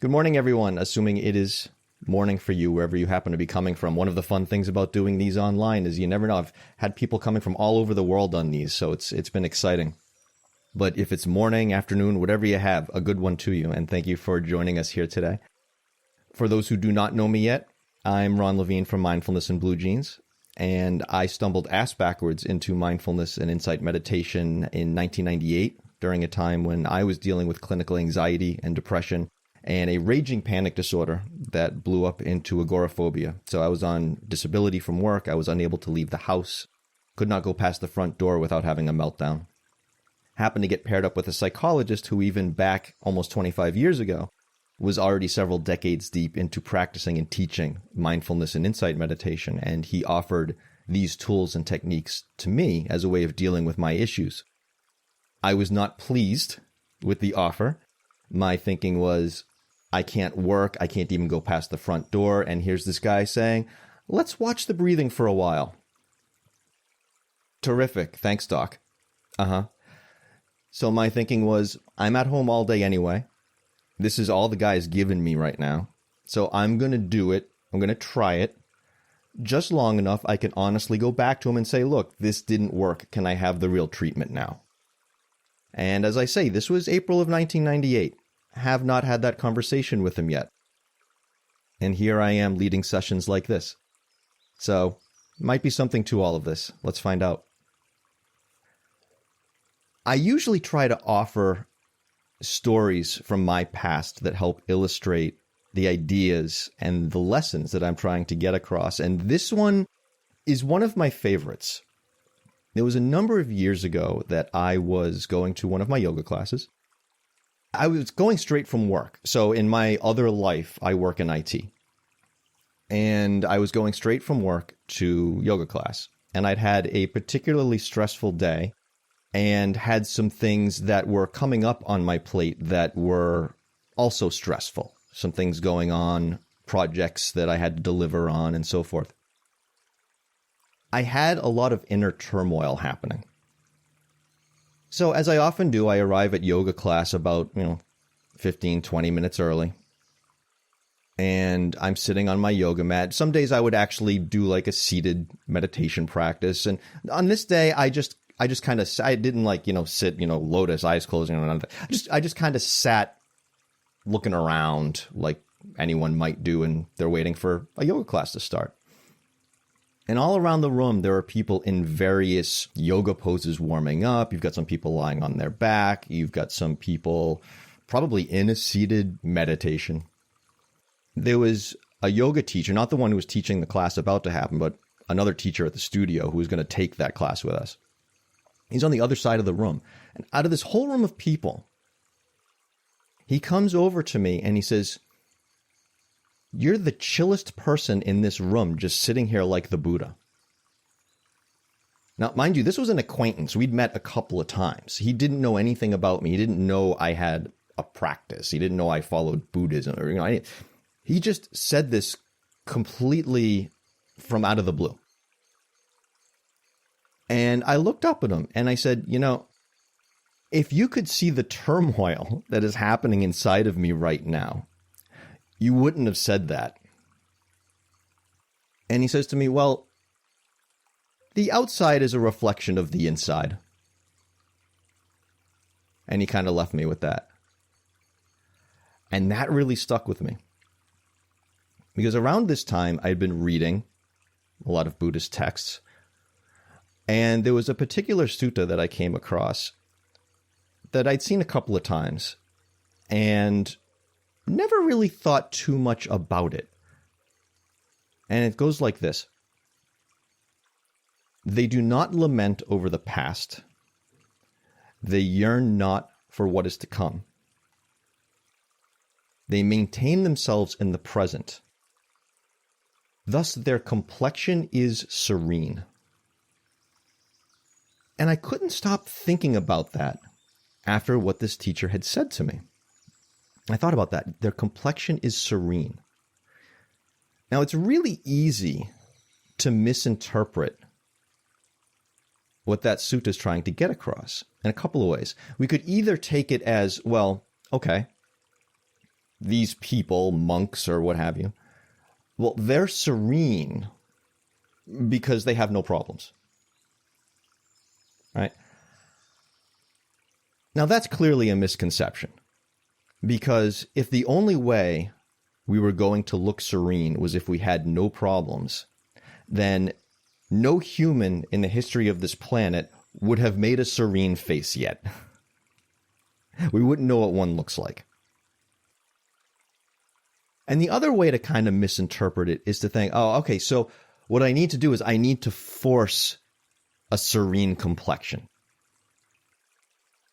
Good morning, everyone, assuming it is morning for you, wherever you happen to be coming from. One of the fun things about doing these online is you never know. I've had people coming from all over the world on these, so it's been exciting. But if it's morning, afternoon, whatever you have, a good one to you, and thank you for joining us here today. For those who do not know me yet, I'm Ron Levine from Mindfulness and Blue Jeans, and I stumbled ass backwards into mindfulness and insight meditation in 1998 during a time when I was dealing with clinical anxiety and depression and a raging panic disorder that blew up into agoraphobia. So I was on disability from work. I was unable to leave the house, could not go past the front door without having a meltdown. Happened to get paired up with a psychologist who even back almost 25 years ago was already several decades deep into practicing and teaching mindfulness and insight meditation. And he offered these tools and techniques to me as a way of dealing with my issues. I was not pleased with the offer. My thinking was, I can't work. I can't even go past the front door. And here's this guy saying, let's watch the breathing for a while. Terrific. Thanks, Doc. So my thinking was, I'm at home all day anyway. This is all the guy's given me right now. So I'm going to do it. I'm going to try it just long enough I can honestly go back to him and say, look, this didn't work. Can I have the real treatment now? And as I say, this was April of 1998. Have not had that conversation with him yet. And here I am leading sessions like this. So, might be something to all of this. Let's find out. I usually try to offer stories from my past that help illustrate the ideas and the lessons that I'm trying to get across. And this one is one of my favorites. There was a number of years ago that I was going to one of my yoga classes. I was going straight from work. So in my other life, I work in IT. And I was going straight from work to yoga class. And I'd had a particularly stressful day and had some things that were coming up on my plate that were also stressful. Some things going on, projects that I had to deliver on, and so forth. I had a lot of inner turmoil happening. So as I often do, I arrive at yoga class about, 15, 20 minutes early. And I'm sitting on my yoga mat. Some days I would actually do like a seated meditation practice. And on this day, I just kind of, I didn't sit, lotus, eyes closing. I just kind of sat looking around like anyone might do. And they're waiting for a yoga class to start. And all around the room, there are people in various yoga poses warming up. You've got some people lying on their back. You've got some people probably in a seated meditation. There was a yoga teacher, not the one who was teaching the class about to happen, but another teacher at the studio who was going to take that class with us. He's on the other side of the room. And out of this whole room of people, he comes over to me and he says, you're the chillest person in this room, just sitting here like the Buddha. Now, mind you, this was an acquaintance. We'd met a couple of times. He didn't know anything about me. He didn't know I had a practice. He didn't know I followed Buddhism. Or, he just said this completely from out of the blue. And I looked up at him and I said, if you could see the turmoil that is happening inside of me right now, you wouldn't have said that. And he says to me, well, the outside is a reflection of the inside. And he kind of left me with that. And that really stuck with me. Because around this time, I'd been reading a lot of Buddhist texts. And there was a particular sutta that I came across that I'd seen a couple of times. And never really thought too much about it. And it goes like this. They do not lament over the past. They yearn not for what is to come. They maintain themselves in the present. Thus their complexion is serene. And I couldn't stop thinking about that after what this teacher had said to me. I thought about that. Their complexion is serene. Now, it's really easy to misinterpret what that sutta is trying to get across in a couple of ways. We could either take it as, well, okay, these people, monks or what have you, well, they're serene because they have no problems, right? Now, that's clearly a misconception, because if the only way we were going to look serene was if we had no problems, then no human in the history of this planet would have made a serene face yet. We wouldn't know what one looks like. And the other way to kind of misinterpret it is to think, oh, okay, so what I need to do is I need to force a serene complexion.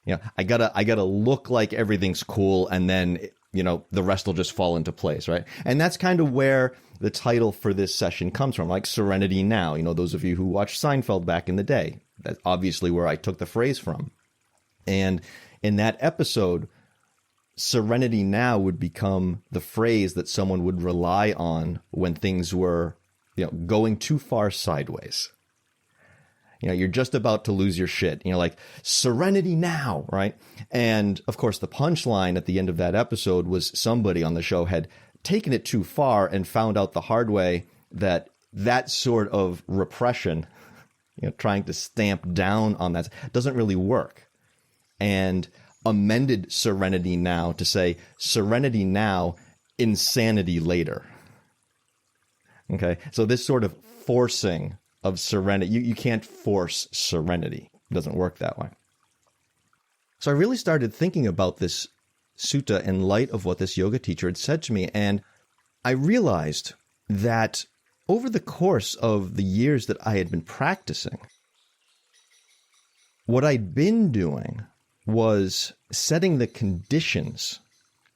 You know, I gotta look like everything's cool, and then, you know, the rest will just fall into place, right? And that's kind of where the title for this session comes from, like Serenity Now. You know, those of you who watched Seinfeld back in the day, that's obviously where I took the phrase from. And in that episode, Serenity Now would become the phrase that someone would rely on when things were, you know, going too far sideways. You know, you're just about to lose your shit. You know, like, serenity now, right? And, of course, the punchline at the end of that episode was somebody on the show had taken it too far and found out the hard way that that sort of repression, you know, trying to stamp down on that, doesn't really work. And amended Serenity Now to say, serenity now, insanity later. Okay? So this sort of forcing of serenity, you can't force serenity. It doesn't work that way. So I really started thinking about this sutta in light of what this yoga teacher had said to me, and I realized that over the course of the years that I had been practicing, what I'd been doing was setting the conditions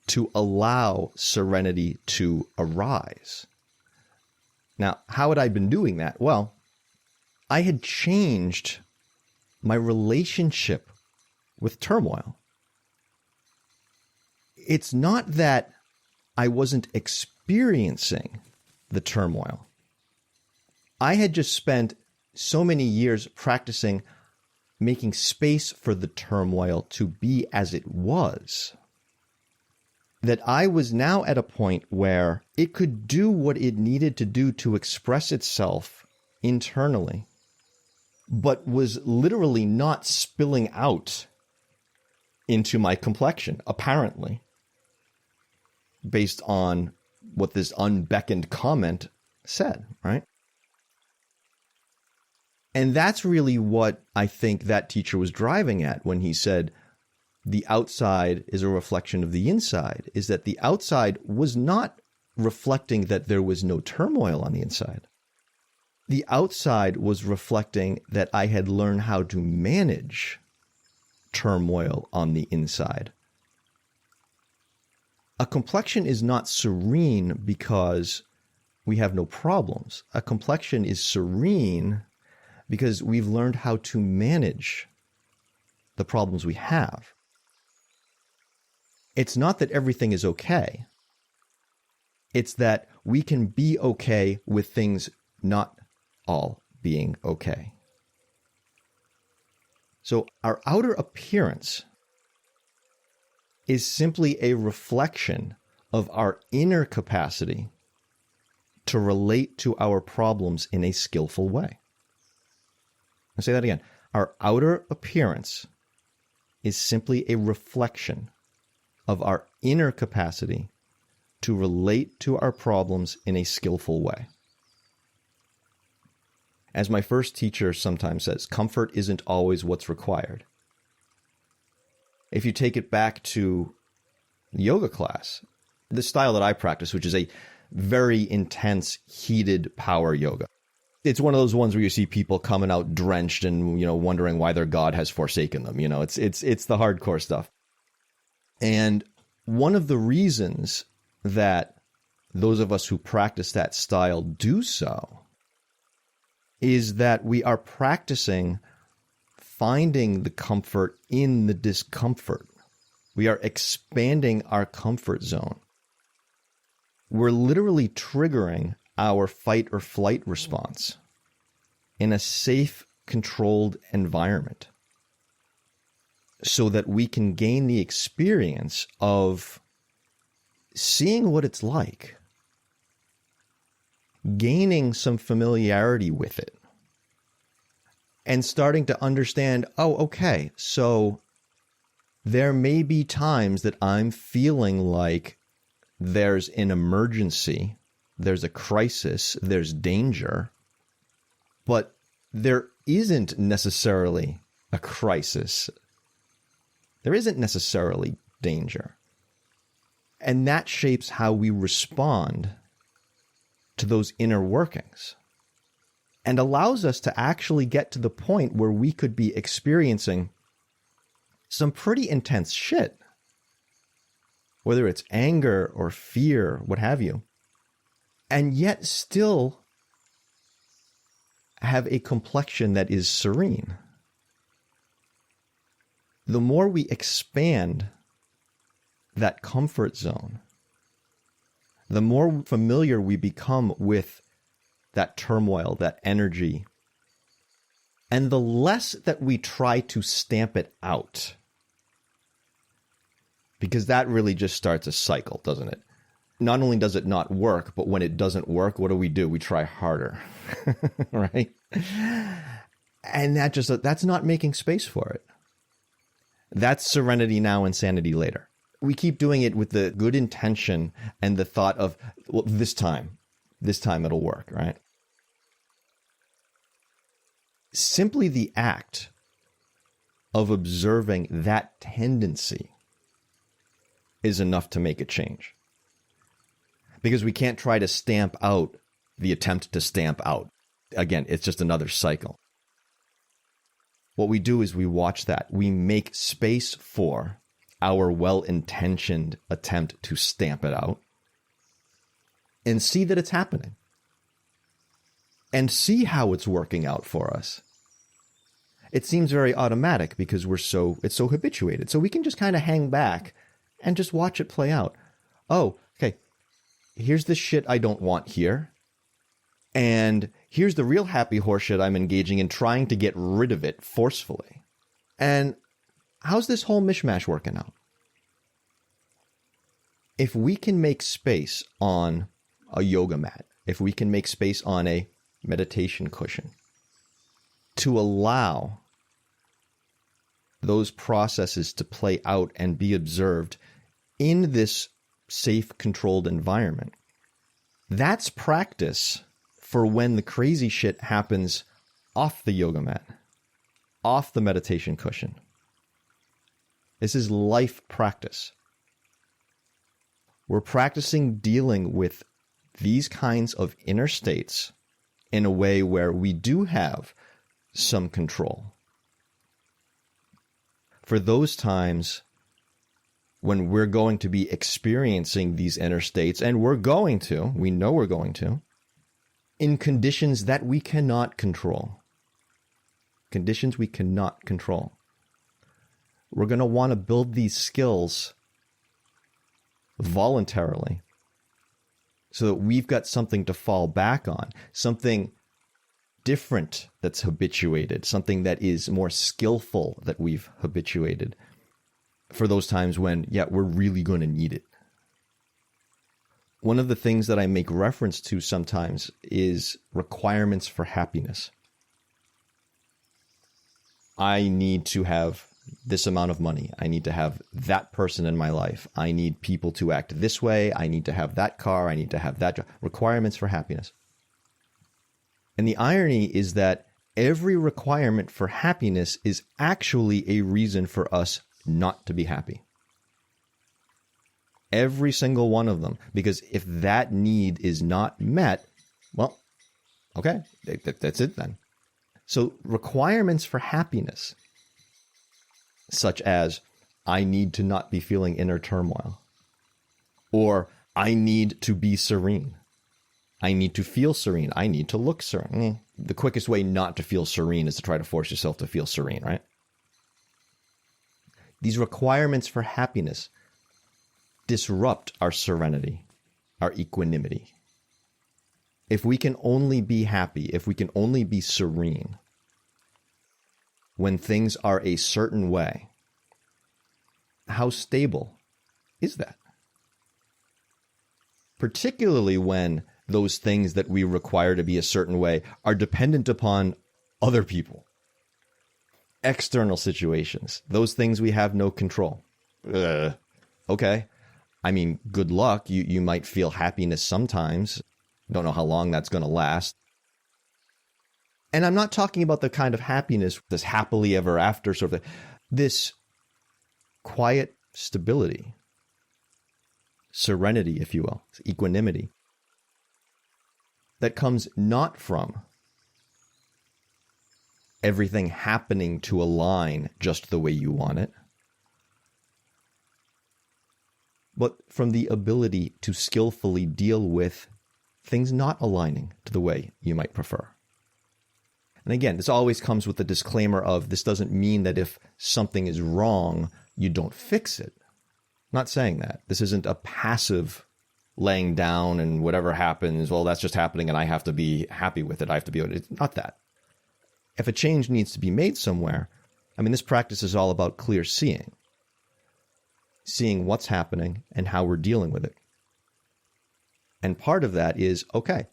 to allow serenity to arise. Now, how had I been doing that? Well, I had changed my relationship with turmoil. It's not that I wasn't experiencing the turmoil. I had just spent so many years practicing making space for the turmoil to be as it was, that I was now at a point where it could do what it needed to do to express itself internally, but was literally not spilling out into my complexion, apparently, based on what this unbeckoned comment said, right? And that's really what I think that teacher was driving at when he said the outside is a reflection of the inside, is that the outside was not reflecting that there was no turmoil on the inside. The outside was reflecting that I had learned how to manage turmoil on the inside. A complexion is not serene because we have no problems. A complexion is serene because we've learned how to manage the problems we have. It's not that everything is okay. It's that we can be okay with things not all being okay. So our outer appearance is simply a reflection of our inner capacity to relate to our problems in a skillful way. I'll say that again. Our outer appearance is simply a reflection of our inner capacity to relate to our problems in a skillful way. As my first teacher sometimes says, comfort isn't always what's required. If you take it back to yoga class, the style that I practice, which is a very intense, heated power yoga. It's one of those ones where you see people coming out drenched and, you know, wondering why their God has forsaken them. You know, it's the hardcore stuff. And one of the reasons that those of us who practice that style do so is that we are practicing finding the comfort in the discomfort. We are expanding our comfort zone. We're literally triggering our fight or flight response in a safe, controlled environment so that we can gain the experience of seeing what it's like, gaining some familiarity with it, and starting to understand, oh, okay, so there may be times that I'm feeling like there's an emergency, there's a crisis, there's danger, but there isn't necessarily a crisis. There isn't necessarily danger. And that shapes how we respond to those inner workings and allows us to actually get to the point where we could be experiencing some pretty intense shit, whether it's anger or fear, what have you, and yet still have a complexion that is serene. The more we expand that comfort zone, the more familiar we become with that turmoil, that energy, and the less that we try to stamp it out. Because that really just starts a cycle, doesn't it? Not only does it not work, but when it doesn't work, what do? We try harder, right? And that's not making space for it. That's serenity now, insanity later. We keep doing it with the good intention and the thought of, well, this time it'll work, right? Simply the act of observing that tendency is enough to make a change. Because we can't try to stamp out the attempt to stamp out. Again, it's just another cycle. What we do is we watch that. We make space for our well-intentioned attempt to stamp it out and see that it's happening and see how it's working out for us. It seems very automatic because it's so habituated. So we can just kind of hang back and just watch it play out. Oh, okay. Here's the shit I don't want here. And here's the real happy horseshit I'm engaging in, trying to get rid of it forcefully. And how's this whole mishmash working out? If we can make space on a yoga mat, if we can make space on a meditation cushion to allow those processes to play out and be observed in this safe, controlled environment, that's practice for when the crazy shit happens off the yoga mat, off the meditation cushion. This is life practice. We're practicing dealing with these kinds of inner states in a way where we do have some control. For those times when we're going to be experiencing these inner states, and we know we're going to, in conditions that we cannot control. Conditions we cannot control. We're going to want to build these skills voluntarily so that we've got something to fall back on, something different that's habituated, something that is more skillful that we've habituated for those times when, we're really going to need it. One of the things that I make reference to sometimes is requirements for happiness. I need to have this amount of money. I need to have that person in my life. I need people to act this way. I need to have that car. I need to have that job. Requirements for happiness. And the irony is that every requirement for happiness is actually a reason for us not to be happy. Every single one of them. Because if that need is not met, well, okay, that's it then. So requirements for happiness, such as I need to not be feeling inner turmoil, or I need to be serene. I need to feel serene. I need to look serene. The quickest way not to feel serene is to try to force yourself to feel serene, right? These requirements for happiness disrupt our serenity, our equanimity. If we can only be happy, if we can only be serene when things are a certain way, how stable is that? particularly when those things that we require to be a certain way are dependent upon other people, external situations, those things we have no control. Okay. I mean, good luck. You might feel happiness sometimes. Don't know how long that's going to last. And I'm not talking about the kind of happiness, this happily ever after sort of thing. This quiet stability, serenity, if you will, equanimity, that comes not from everything happening to align just the way you want it, but from the ability to skillfully deal with things not aligning to the way you might prefer. And again, this always comes with the disclaimer of this doesn't mean that if something is wrong, you don't fix it. I'm not saying that. This isn't a passive laying down and whatever happens, well, that's just happening and I have to be happy with it. I have to be able to. It's not that. If a change needs to be made somewhere, I mean, this practice is all about clear seeing what's happening and how we're dealing with it. And part of that is, okay,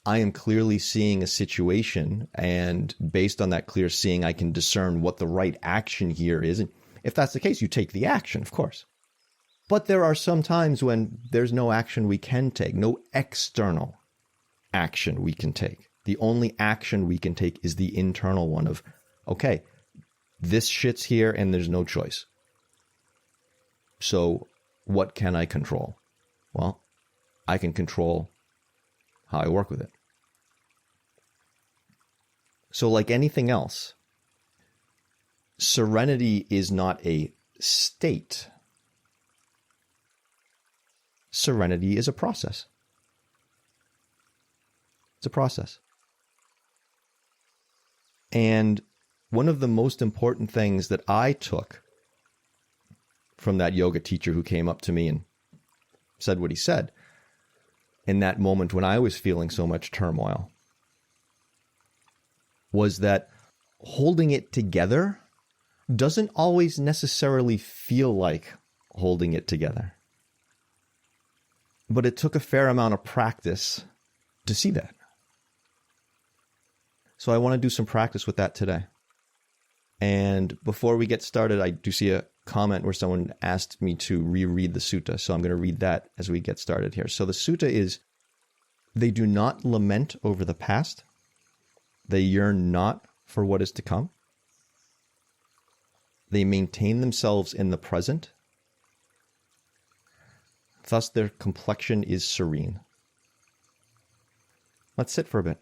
I am clearly seeing a situation, and based on that clear seeing, I can discern what the right action here is. And if that's the case, you take the action, of course. But there are some times when there's no action we can take, no external action we can take. The only action we can take is the internal one of, okay, this shit's here and there's no choice. So what can I control? Well, I can control how I work with it. So like anything else, serenity is not a state. Serenity is a process. It's a process. And one of the most important things that I took from that yoga teacher who came up to me and said what he said in that moment when I was feeling so much turmoil was that holding it together doesn't always necessarily feel like holding it together. But it took a fair amount of practice to see that. So I want to do some practice with that today. And before we get started, I do see a comment where someone asked me to reread the sutta. So I'm going to read that as we get started here. So the sutta is, they do not lament over the past. They yearn not for what is to come. They maintain themselves in the present. Thus their complexion is serene. Let's sit for a bit.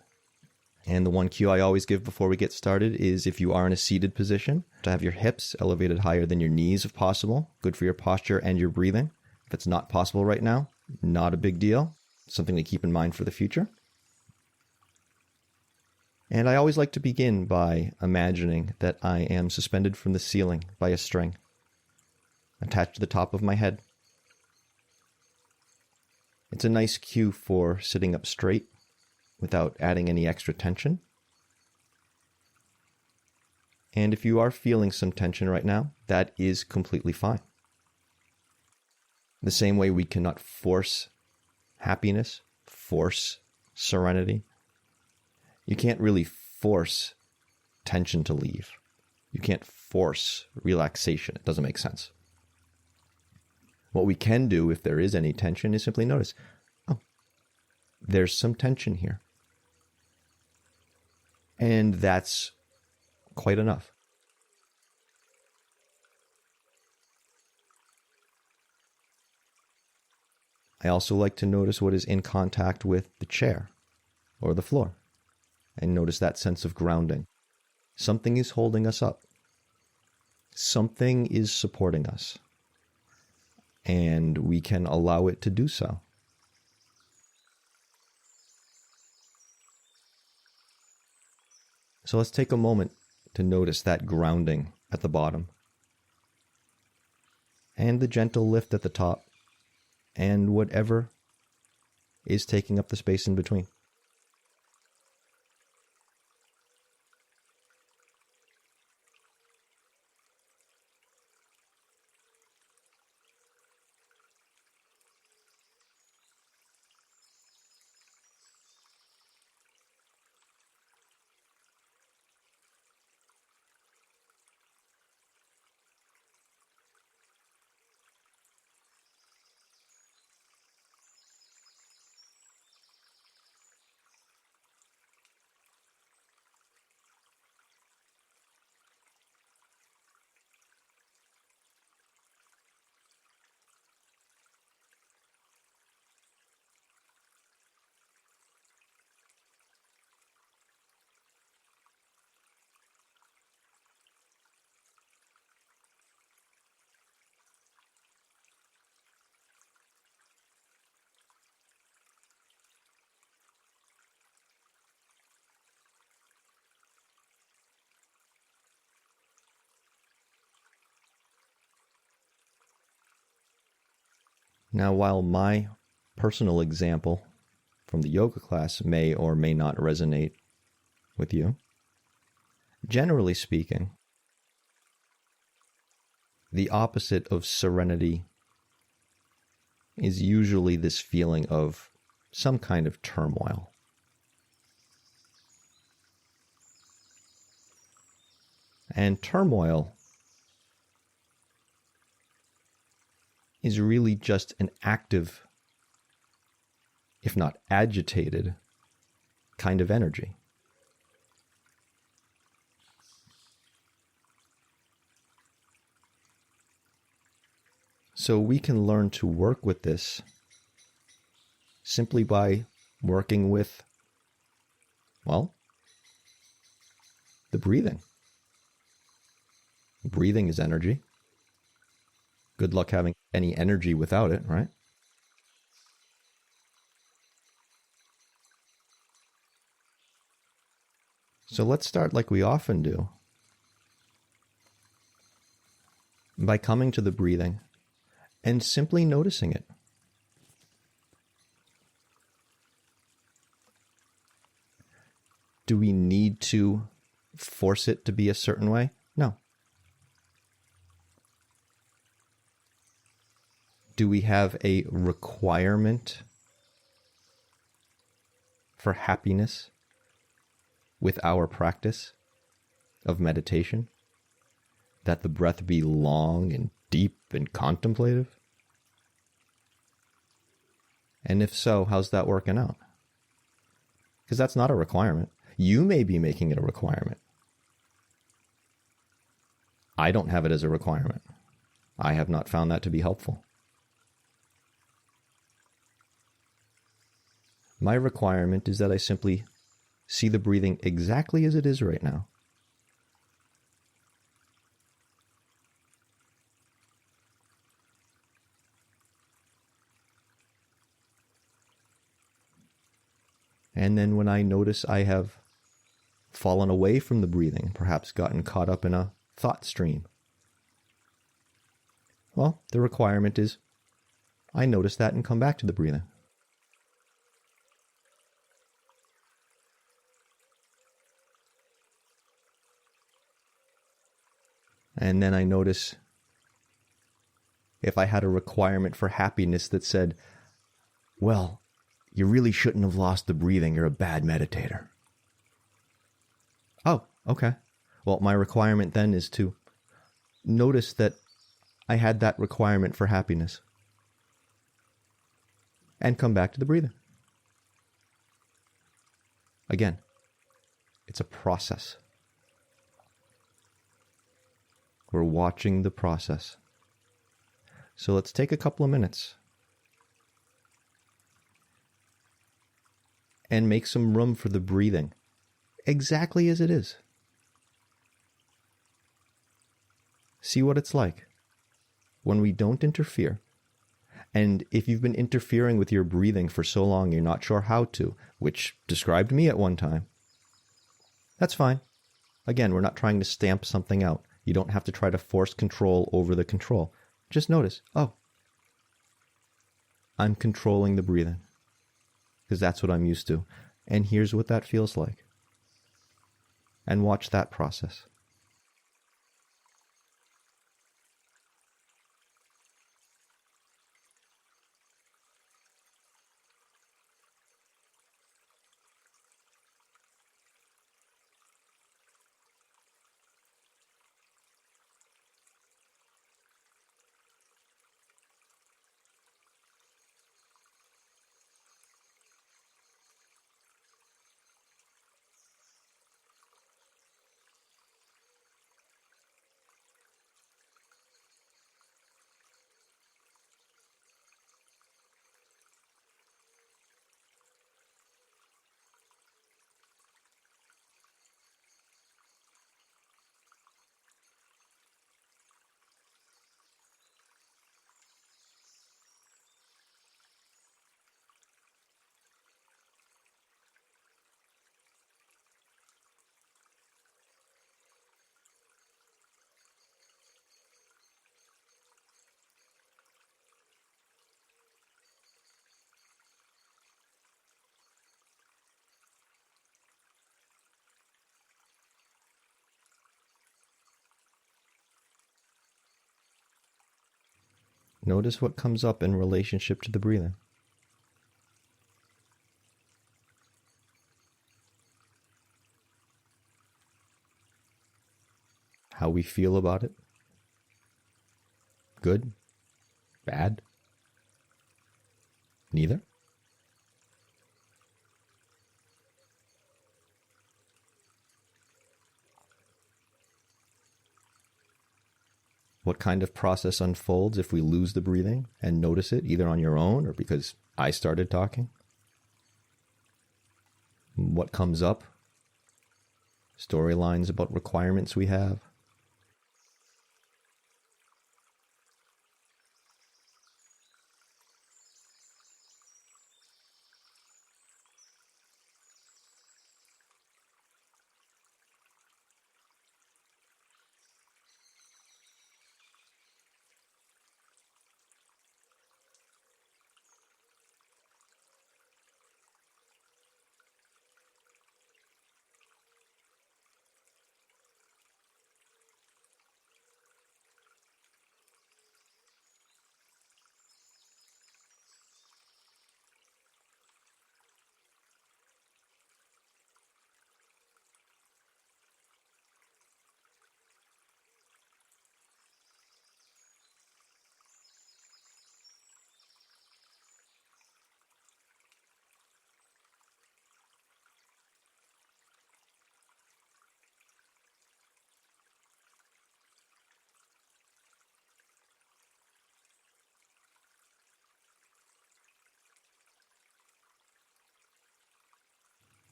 And the one cue I always give before we get started is, if you are in a seated position, to have your hips elevated higher than your knees if possible. Good for your posture and your breathing. If it's not possible right now, not a big deal. Something to keep in mind for the future. And I always like to begin by imagining that I am suspended from the ceiling by a string attached to the top of my head. It's a nice cue for sitting up straight without adding any extra tension. And if you are feeling some tension right now, that is completely fine. The same way we cannot force happiness, force serenity. You can't really force tension to leave. You can't force relaxation. It doesn't make sense. What we can do, if there is any tension, is simply notice, oh, there's some tension here. And that's quite enough. I also like to notice what is in contact with the chair or the floor. And notice that sense of grounding. Something is holding us up. Something is supporting us. And we can allow it to do so. So let's take a moment to notice that grounding at the bottom. And the gentle lift at the top. And whatever is taking up the space in between. Now, while my personal example from the yoga class may or may not resonate with you, generally speaking, the opposite of serenity is usually this feeling of some kind of turmoil. And turmoil is really just an active, if not agitated, kind of energy. So we can learn to work with this simply by working with, well, the breathing. Breathing is energy. Good luck having any energy without it, right? So let's start like we often do, by coming to the breathing and simply noticing it. Do we need to force it to be a certain way? No. Do we have a requirement for happiness with our practice of meditation? That the breath be long and deep and contemplative? And if so, how's that working out? Because that's not a requirement. You may be making it a requirement. I don't have it as a requirement. I have not found that to be helpful. My requirement is that I simply see the breathing exactly as it is right now. And then when I notice I have fallen away from the breathing, perhaps gotten caught up in a thought stream, well, the requirement is I notice that and come back to the breathing. And then I notice if I had a requirement for happiness that said, well, you really shouldn't have lost the breathing. You're a bad meditator. Oh, okay. Well, my requirement then is to notice that I had that requirement for happiness and come back to the breathing. Again, it's a process. We're watching the process. So let's take a couple of minutes and make some room for the breathing, exactly as it is. See what it's like when we don't interfere. And if you've been interfering with your breathing for so long you're not sure how to, which described me at one time, that's fine. Again, we're not trying to stamp something out. You don't have to try to force control over the control. Just notice, oh, I'm controlling the breathing because that's what I'm used to. And here's what that feels like. And watch that process. Notice what comes up in relationship to the breathing. How we feel about it. Good? Bad? Neither? What kind of process unfolds if we lose the breathing and notice it, either on your own or because I started talking? What comes up? Storylines about requirements we have.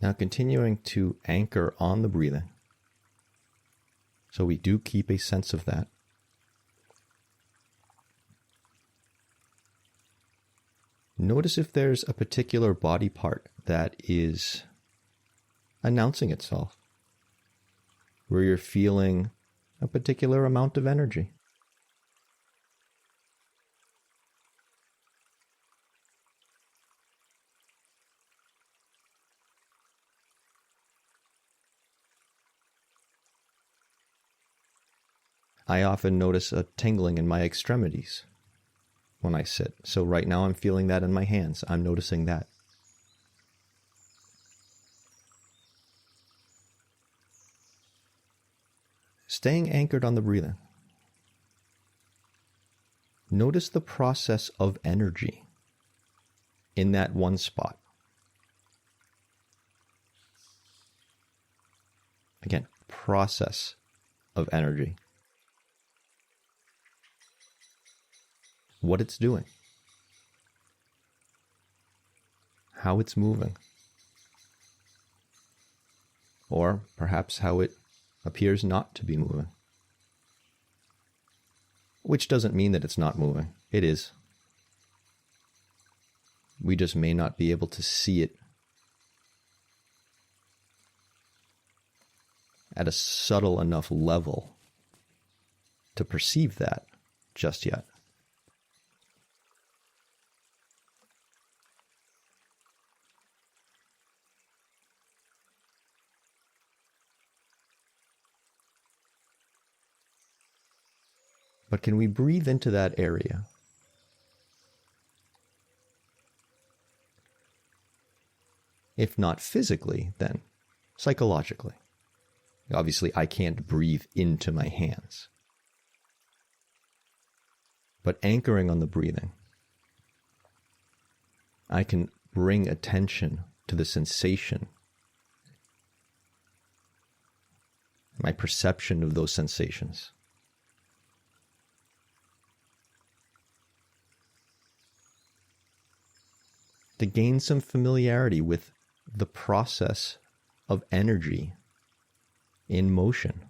Now continuing to anchor on the breathing. So we do keep a sense of that. Notice if there's a particular body part that is announcing itself, where you're feeling a particular amount of energy. I often notice a tingling in my extremities when I sit. So right now I'm feeling that in my hands. I'm noticing that. Staying anchored on the breathing. Notice the process of energy in that one spot. Again, process of energy. What it's doing, how it's moving, or perhaps how it appears not to be moving. Which doesn't mean that it's not moving. It is. We just may not be able to see it at a subtle enough level to perceive that just yet. But can we breathe into that area? If not physically, then psychologically. Obviously, I can't breathe into my hands. But anchoring on the breathing, I can bring attention to the sensation, my perception of those sensations. To gain some familiarity with the process of energy in motion.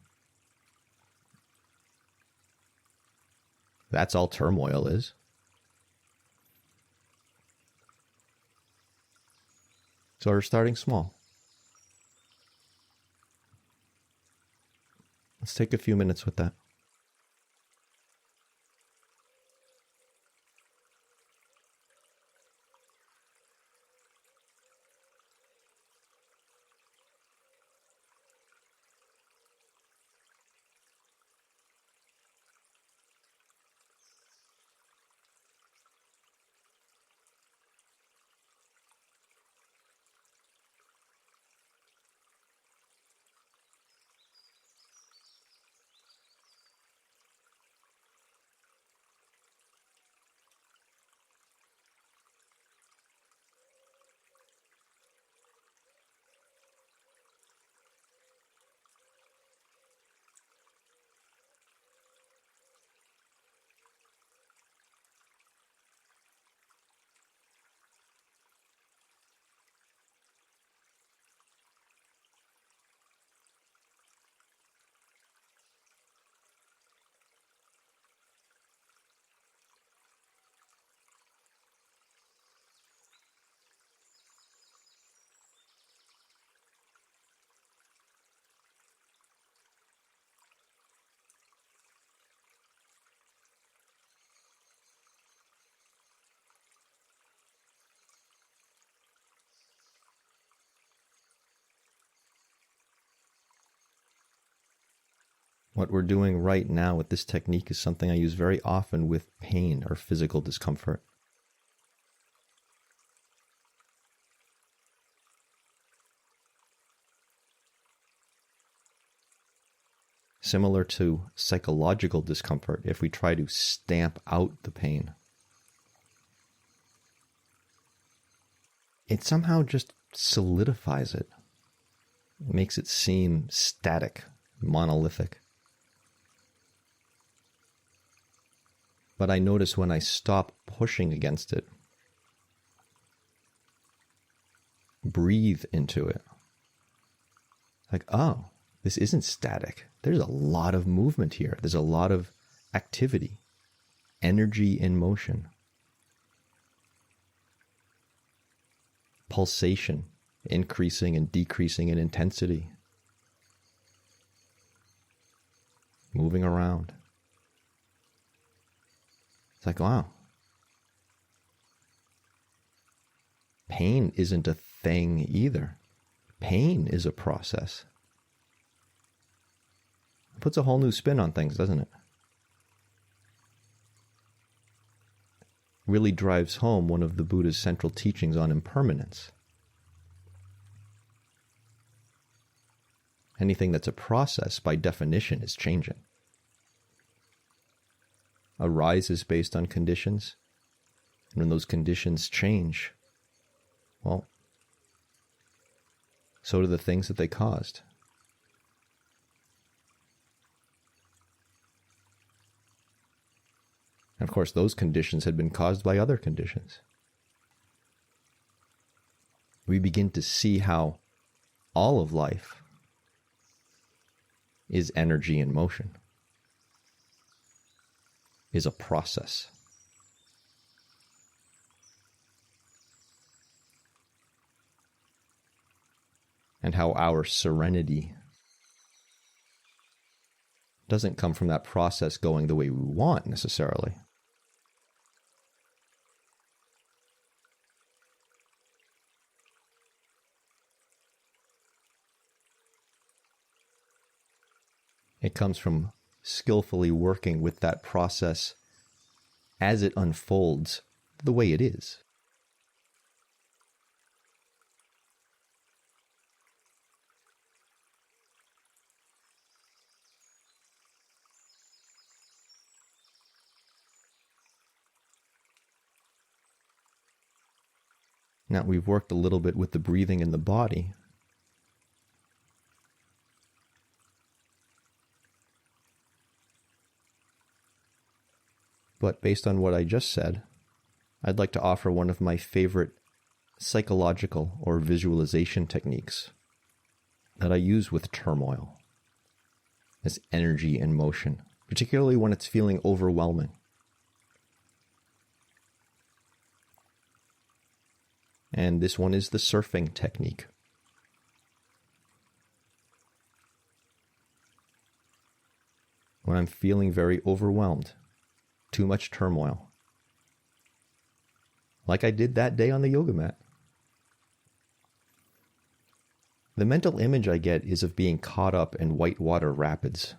That's all turmoil is. So we're starting small. Let's take a few minutes with that. What we're doing right now with this technique is something I use very often with pain or physical discomfort. Similar to psychological discomfort, if we try to stamp out the pain, it somehow just solidifies it. It makes it seem static, monolithic. But I notice when I stop pushing against it, breathe into it, like, oh, this isn't static. There's a lot of movement here. There's a lot of activity, energy in motion, pulsation, increasing and decreasing in intensity, moving around. It's like, wow. Pain isn't a thing either. Pain is a process. It puts a whole new spin on things, doesn't it? Really drives home one of the Buddha's central teachings on impermanence. Anything that's a process, by definition, is changing. A rise is based on conditions, and when those conditions change, well, so do the things that they caused. And of course, those conditions had been caused by other conditions. We begin to see how all of life is energy in motion, is a process. And how our serenity doesn't come from that process going the way we want necessarily. It comes from skillfully working with that process as it unfolds the way it is. Now, we've worked a little bit with the breathing in the body. But based on what I just said, I'd like to offer one of my favorite psychological or visualization techniques that I use with turmoil as energy in motion, particularly when it's feeling overwhelming. And this one is the surfing technique. When I'm feeling very overwhelmed, too much turmoil, like I did that day on the yoga mat, the mental image I get is of being caught up in whitewater rapids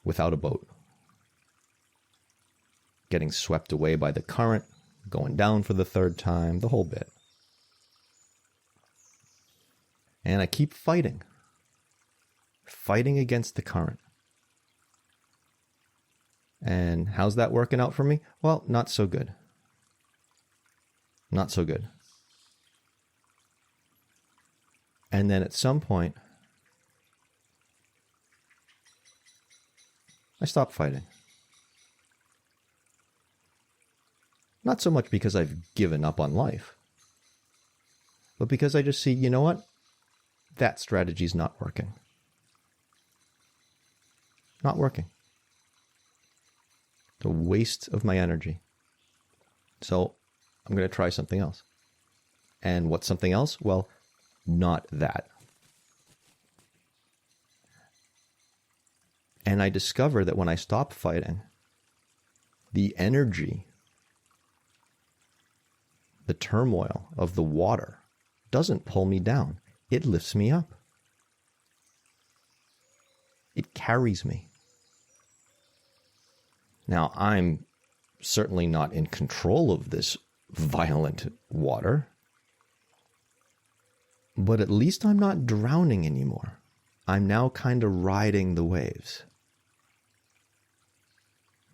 without a boat, getting swept away by the current, going down for the third time, the whole bit. And I keep fighting against the current. And how's that working out for me? Well, not so good. Not so good. And then at some point, I stop fighting. Not so much because I've given up on life, but because I just see, you know what? That strategy's not working. Not working. It's a waste of my energy. So I'm going to try something else. And what's something else? Well, not that. And I discover that when I stop fighting, the energy, the turmoil of the water doesn't pull me down. It lifts me up. It carries me. Now, I'm certainly not in control of this violent water, but at least I'm not drowning anymore. I'm now kind of riding the waves.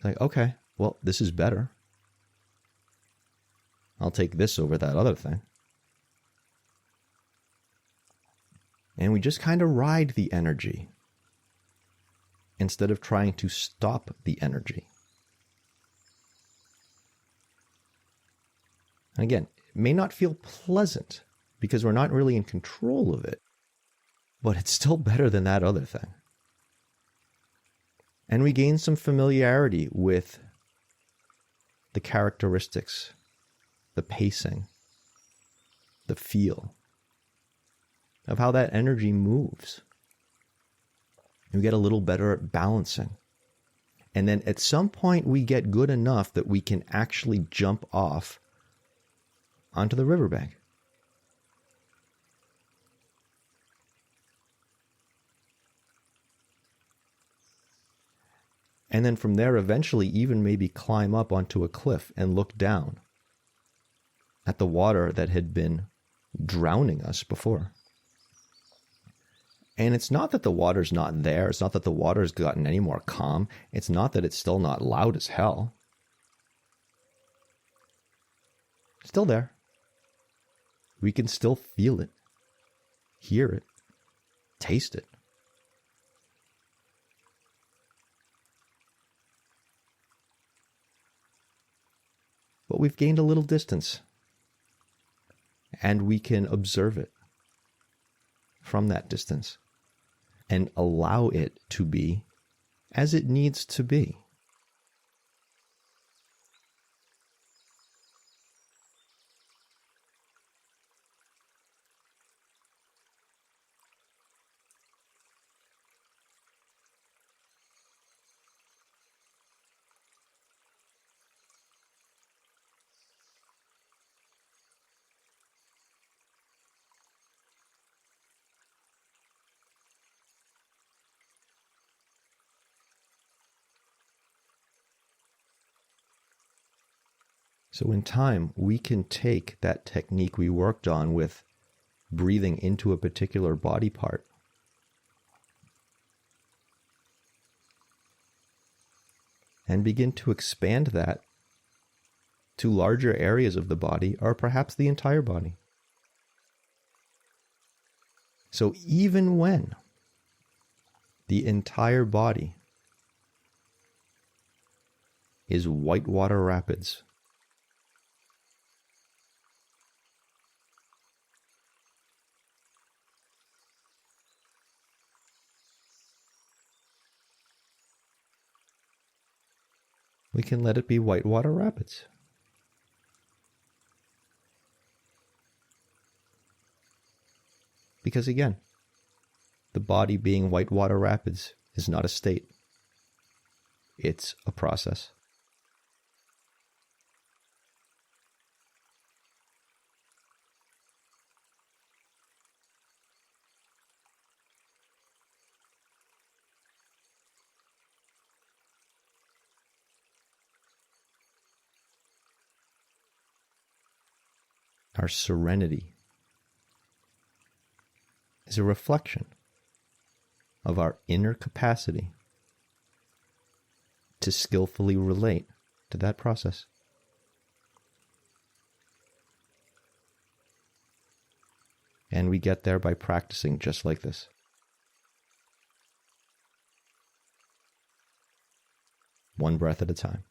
Like, okay, well, this is better. I'll take this over that other thing. And we just kind of ride the energy instead of trying to stop the energy. And again, it may not feel pleasant because we're not really in control of it, but it's still better than that other thing. And we gain some familiarity with the characteristics, the pacing, the feel of how that energy moves. We get a little better at balancing. And then at some point we get good enough that we can actually jump off onto the riverbank. And then from there, eventually even maybe climb up onto a cliff and look down at the water that had been drowning us before. And it's not that the water's not there. It's not that the water's gotten any more calm. It's not that it's still not loud as hell. It's still there. We can still feel it, hear it, taste it. But we've gained a little distance, and we can observe it from that distance and allow it to be as it needs to be. So in time, we can take that technique we worked on with breathing into a particular body part and begin to expand that to larger areas of the body, or perhaps the entire body. So even when the entire body is whitewater rapids, we can let it be whitewater rapids. Because again, the body being whitewater rapids is not a state. It's a process. Our serenity is a reflection of our inner capacity to skillfully relate to that process. And we get there by practicing just like this. One breath at a time.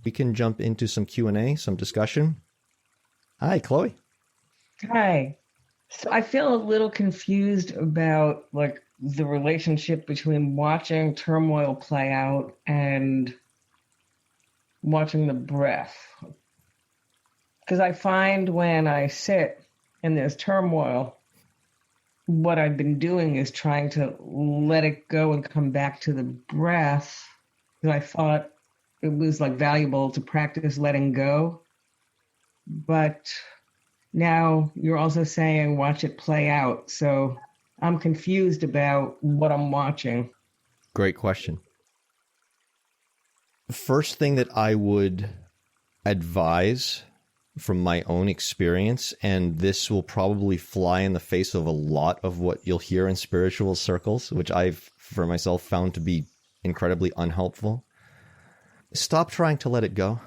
We can jump into some Q&A, some discussion. Hi, Chloe. Hi. So I feel a little confused about like the relationship between watching turmoil play out and watching the breath. Because I find when I sit and there's turmoil, what I've been doing is trying to let it go and come back to the breath. And I thought it was like valuable to practice letting go. But now you're also saying watch it play out. So I'm confused about what I'm watching. Great question. First thing that I would advise from my own experience, and this will probably fly in the face of a lot of what you'll hear in spiritual circles, which I've, for myself, found to be incredibly unhelpful. Stop trying to let it go.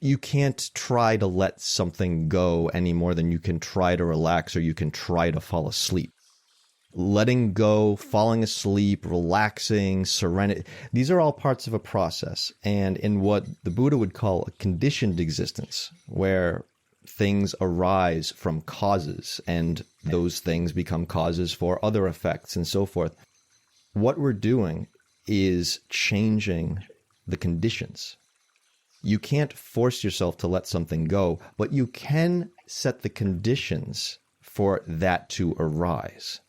You can't try to let something go any more than you can try to relax or you can try to fall asleep. Letting go, falling asleep, relaxing, serenity, these are all parts of a process. And in what the Buddha would call a conditioned existence, where things arise from causes and those things become causes for other effects and so forth, what we're doing is changing the conditions. You can't force yourself to let something go, but you can set the conditions for that to arise.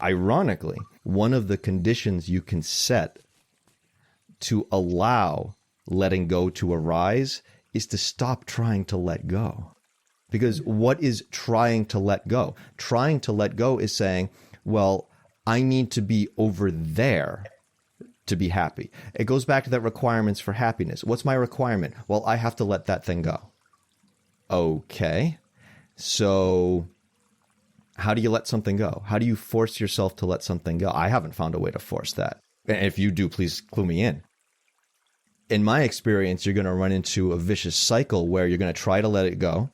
Ironically, one of the conditions you can set to allow letting go to arise is to stop trying to let go. Because what is trying to let go? Trying to let go is saying, well, I need to be over there to be happy. It goes back to that requirements for happiness. What's my requirement? Well, I have to let that thing go. Okay. So how do you let something go? How do you force yourself to let something go? I haven't found a way to force that. And if you do, please clue me in. In my experience, you're going to run into a vicious cycle where you're going to try to let it go,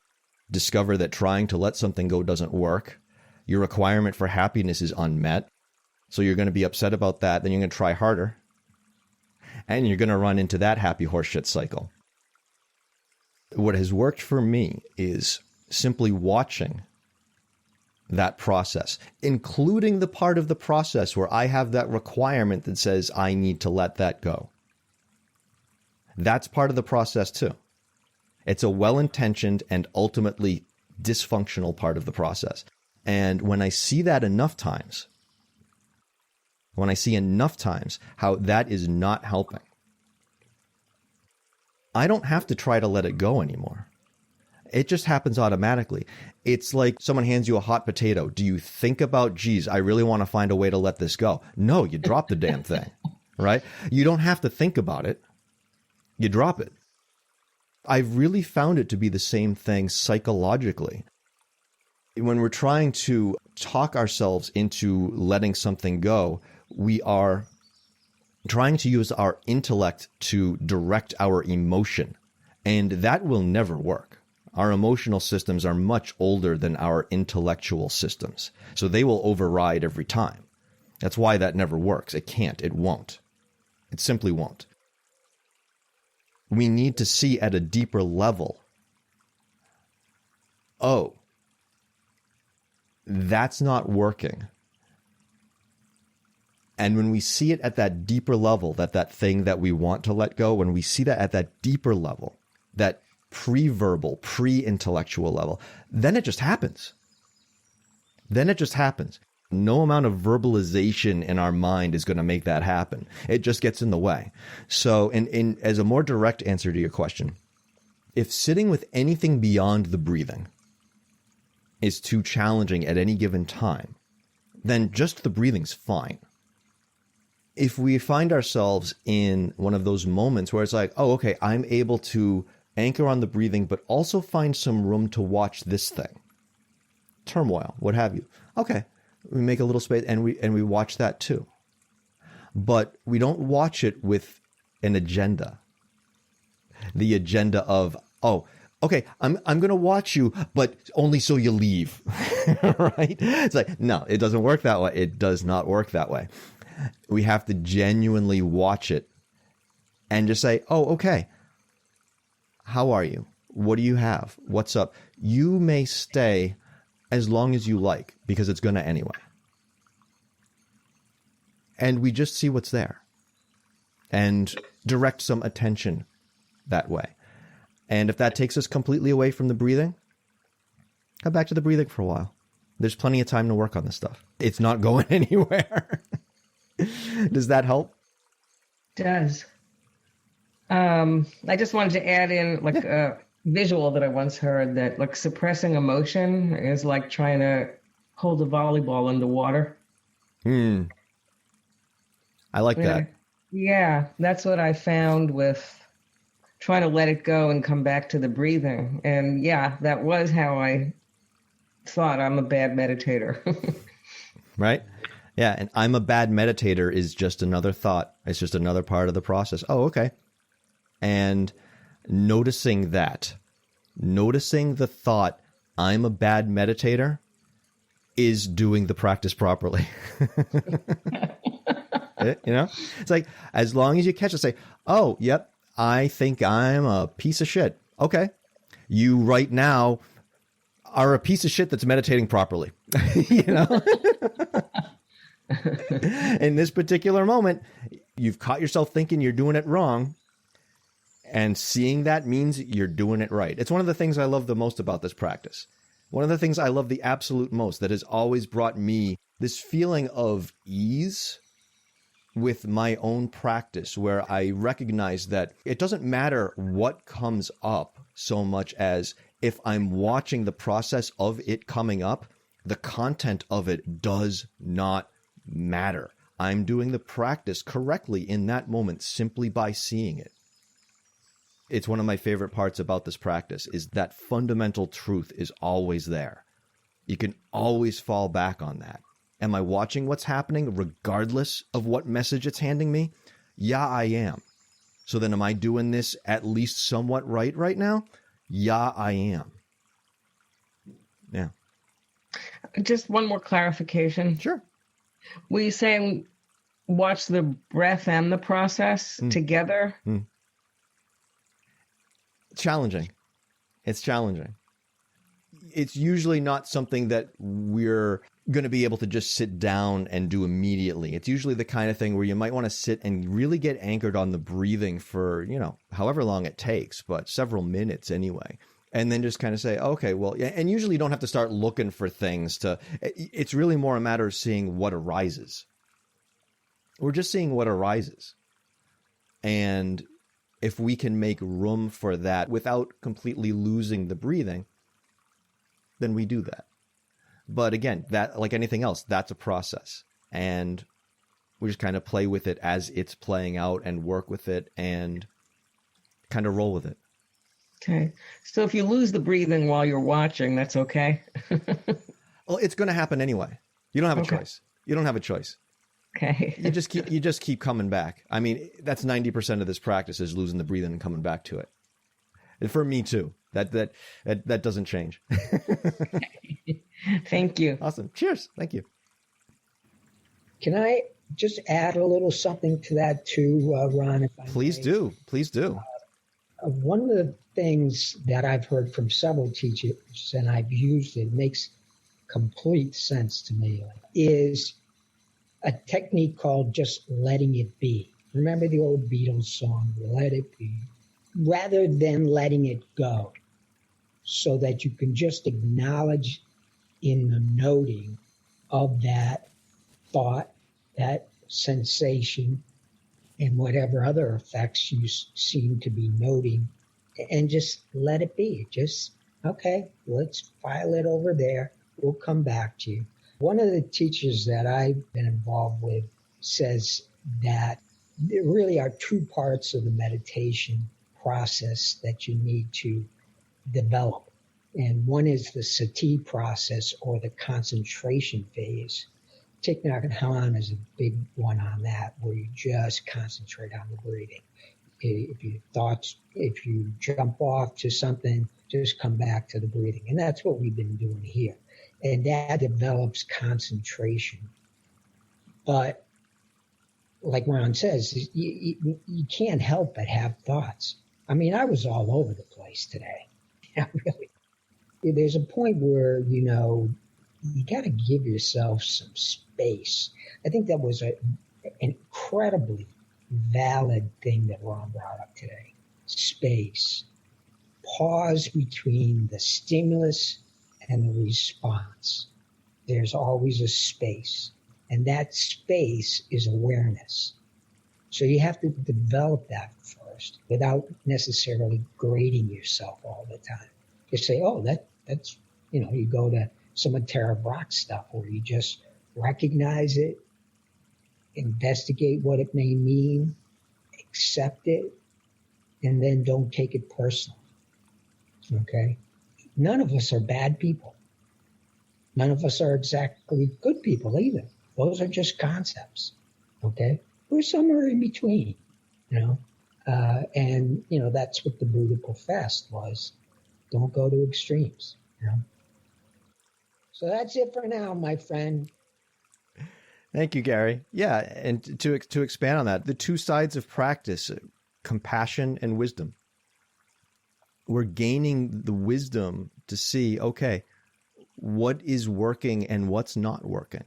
discover that trying to let something go doesn't work. Your requirement for happiness is unmet. So you're going to be upset about that. Then you're going to try harder. And you're going to run into that happy horseshit cycle. What has worked for me is simply watching that process, including the part of the process where I have that requirement that says I need to let that go. That's part of the process too. It's a well-intentioned and ultimately dysfunctional part of the process. And when I see that enough times, how that is not helping, I don't have to try to let it go anymore. It just happens automatically. It's like someone hands you a hot potato. Do you think about, geez, I really want to find a way to let this go? No, you drop the damn thing, right? You don't have to think about it. You drop it. I've really found it to be the same thing psychologically. When we're trying to talk ourselves into letting something go, we are trying to use our intellect to direct our emotion, and that will never work. Our emotional systems are much older than our intellectual systems, so they will override every time. That's why that never works. It can't. It won't. It simply won't. We need to see at a deeper level, oh, that's not working. And when we see it at that deeper level, that thing that we want to let go, when we see that at that deeper level, that pre-verbal, pre-intellectual level, then it just happens. No amount of verbalization in our mind is going to make that happen. It just gets in the way. So as a more direct answer to your question, if sitting with anything beyond the breathing is too challenging at any given time, then just the breathing's fine. If we find ourselves in one of those moments where it's like, oh, okay, I'm able to anchor on the breathing, but also find some room to watch this thing, turmoil, what have you. Okay, we make a little space and we watch that too. But we don't watch it with an agenda. The agenda of, oh, okay, I'm going to watch you, but only so you leave, right? It's like, no, it doesn't work that way. It does not work that way. We have to genuinely watch it and just say, oh, okay. How are you? What do you have? What's up? You may stay as long as you like, because it's going to anyway. And we just see what's there and direct some attention that way. And if that takes us completely away from the breathing, come back to the breathing for a while. There's plenty of time to work on this stuff. It's not going anywhere. Does that help? Does. I just wanted to add in like a visual that I once heard that like suppressing emotion is like trying to hold a volleyball underwater. I like that. Yeah, that's what I found with trying to let it go and come back to the breathing. And yeah, that was how I thought I'm a bad meditator. Right? Yeah, and I'm a bad meditator is just another thought. It's just another part of the process. Oh, okay. And noticing that, noticing the thought, I'm a bad meditator, is doing the practice properly. You know, it's like, as long as you catch it, say, oh, yep, I think I'm a piece of shit. Okay. You right now are a piece of shit that's meditating properly. You know, in this particular moment, you've caught yourself thinking you're doing it wrong. And seeing that means you're doing it right. It's one of the things I love the most about this practice. One of the things I love the absolute most that has always brought me this feeling of ease with my own practice, where I recognize that it doesn't matter what comes up so much as if I'm watching the process of it coming up, the content of it does not matter. I'm doing the practice correctly in that moment simply by seeing it. It's one of my favorite parts about this practice is that fundamental truth is always there. You can always fall back on that. Am I watching what's happening regardless of what message it's handing me? Yeah, I am. So then am I doing this at least somewhat right now? Yeah, I am. Yeah. Just one more clarification. Sure. Were you saying watch the breath and the process together? Challenging. It's challenging. It's usually not something that we're going to be able to just sit down and do immediately. It's usually the kind of thing where you might want to sit and really get anchored on the breathing for, you know, however long it takes, but several minutes anyway. And then just kind of say, okay, well, yeah. And usually you don't have to start looking for things to, it's really more a matter of seeing what arises. We're just seeing what arises. And if we can make room for that without completely losing the breathing, then we do that. But again, that, like anything else, that's a process. And we just kind of play with it as it's playing out and work with it and kind of roll with it. Okay. So if you lose the breathing while you're watching, that's okay? Well, it's going to happen anyway. You don't have a choice. You don't have a choice. Okay. You just keep coming back. I mean, that's 90% of this practice is losing the breathing and coming back to it. And for me too. That doesn't change. Thank you. Awesome. Cheers. Thank you. Can I just add a little something to that too, Ron? If I Please may? do. Please do. One of the things that I've heard from several teachers, and I've used it, makes complete sense to me, is a technique called just letting it be. Remember the old Beatles song, Let It Be? Rather than letting it go, so that you can just acknowledge in the noting of that thought, that sensation, and whatever other effects you seem to be noting, and just let it be. Just, okay, let's file it over there. We'll come back to you. One of the teachers that I've been involved with says that there really are two parts of the meditation process that you need to develop. And one is the sati process, or the concentration phase. Thich Nhat Hanh is a big one on that, where you just concentrate on the breathing. If you jump off to something, just come back to the breathing. And that's what we've been doing here. And that develops concentration. But like Ron says, you can't help but have thoughts. I mean, I was all over the place today. Really. There's a point where, you got to give yourself some space. I think that was an incredibly valid thing that Ron brought up today. Space. Pause between the stimulus and the response. There's always a space. And that space is awareness. So you have to develop that first without necessarily grading yourself all the time. Just say, oh, that's, you go to some of Tara Brach's stuff where you just recognize it, investigate what it may mean, accept it, and then don't take it personally. Okay? None of us are bad people. None of us are exactly good people either. Those are just concepts. Okay? We're somewhere in between, and, that's what the Buddha professed was, don't go to extremes, So that's it for now, my friend. Thank you, Gary. Yeah, and to expand on that, the two sides of practice, compassion and wisdom. We're gaining the wisdom to see, okay, what is working and what's not working?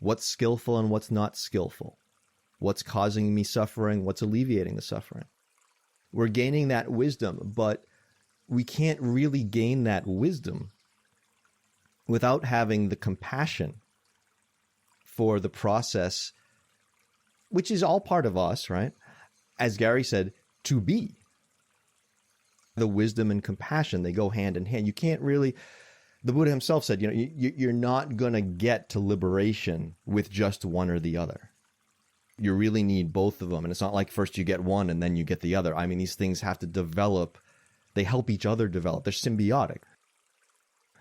What's skillful and what's not skillful? What's causing me suffering? What's alleviating the suffering? We're gaining that wisdom, but we can't really gain that wisdom without having the compassion for the process, which is all part of us, right? As Gary said, to be. The wisdom and compassion, they go hand in hand. You can't really, the Buddha himself said, you're not going to get to liberation with just one or the other. You really need both of them. And it's not like first you get one and then you get the other. I mean, these things have to develop. They help each other develop. They're symbiotic.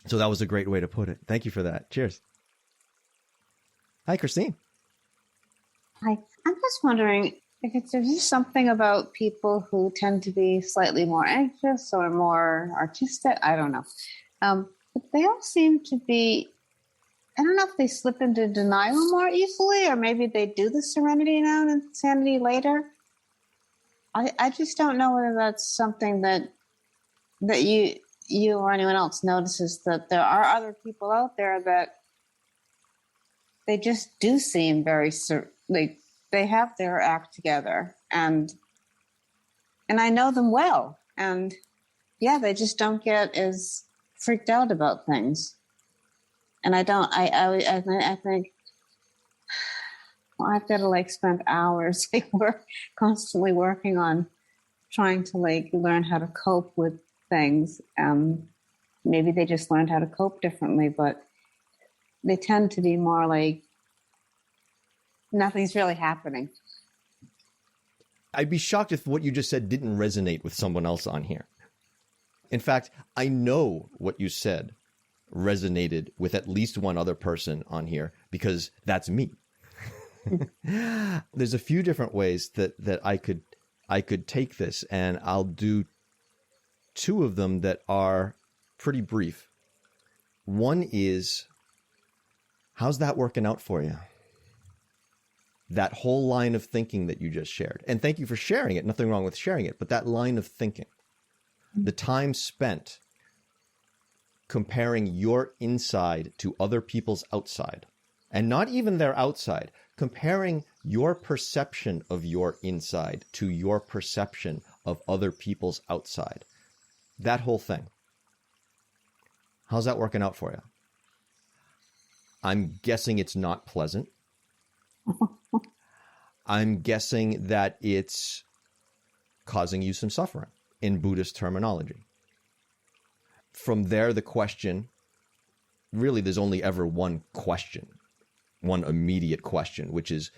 So that was a great way to put it. Thank you for that. Cheers. Hi, Christine. Hi. I'm just wondering if there's just something about people who tend to be slightly more anxious or more artistic. I don't know. But they all seem to be, I don't know if they slip into denial more easily, or maybe they do the Serenity Now and Insanity later. I just don't know whether that's something that you or anyone else notices, that there are other people out there that they just do seem very, they have their act together, and I know them well, and yeah, they just don't get as freaked out about things. And I think, well, I've got to spend hours constantly working on trying to learn how to cope with things. Maybe they just learned how to cope differently, but they tend to be more nothing's really happening. I'd be shocked if what you just said didn't resonate with someone else on here. In fact, I know what you said resonated with at least one other person on here, because that's me. There's a few different ways that I could take this, and I'll do two of them that are pretty brief. One is, how's that working out for you? That whole line of thinking that you just shared. And thank you for sharing it. Nothing wrong with sharing it, but that line of thinking, the time spent comparing your inside to other people's outside, and not even their outside, comparing your perception of your inside to your perception of other people's outside. That whole thing. How's that working out for you? I'm guessing it's not pleasant. I'm guessing that it's causing you some suffering in Buddhist terminology. From there, the question, really, there's only ever one question, one immediate question, which is,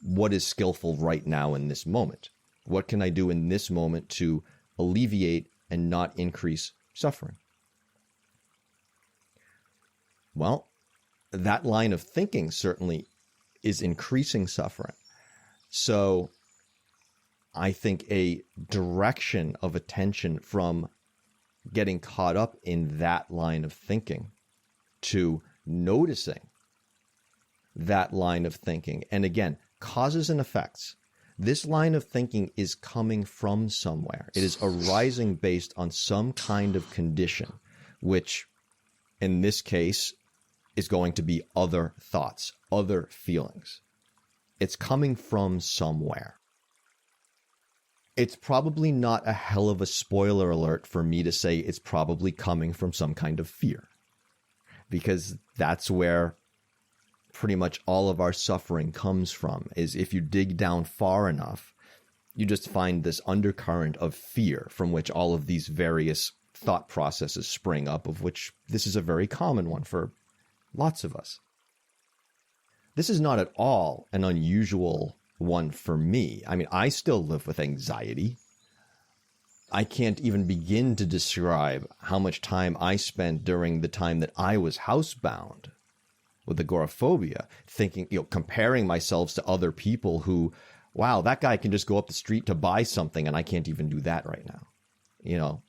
what is skillful right now in this moment? What can I do in this moment to alleviate and not increase suffering? Well, that line of thinking certainly is increasing suffering. So I think a direction of attention from getting caught up in that line of thinking to noticing that line of thinking, and again, causes and effects. This line of thinking is coming from somewhere. It is arising based on some kind of condition, which in this case is going to be other thoughts, other feelings. It's coming from somewhere. It's probably not a hell of a spoiler alert for me to say it's probably coming from some kind of fear, because that's where pretty much all of our suffering comes from. Is if you dig down far enough, you just find this undercurrent of fear from which all of these various thought processes spring up, of which this is a very common one for lots of us. This is not at all an unusual one for me. I mean, I still live with anxiety. I can't even begin to describe how much time I spent during the time that I was housebound with agoraphobia, thinking, comparing myself to other people who, wow, that guy can just go up the street to buy something and I can't even do that right now,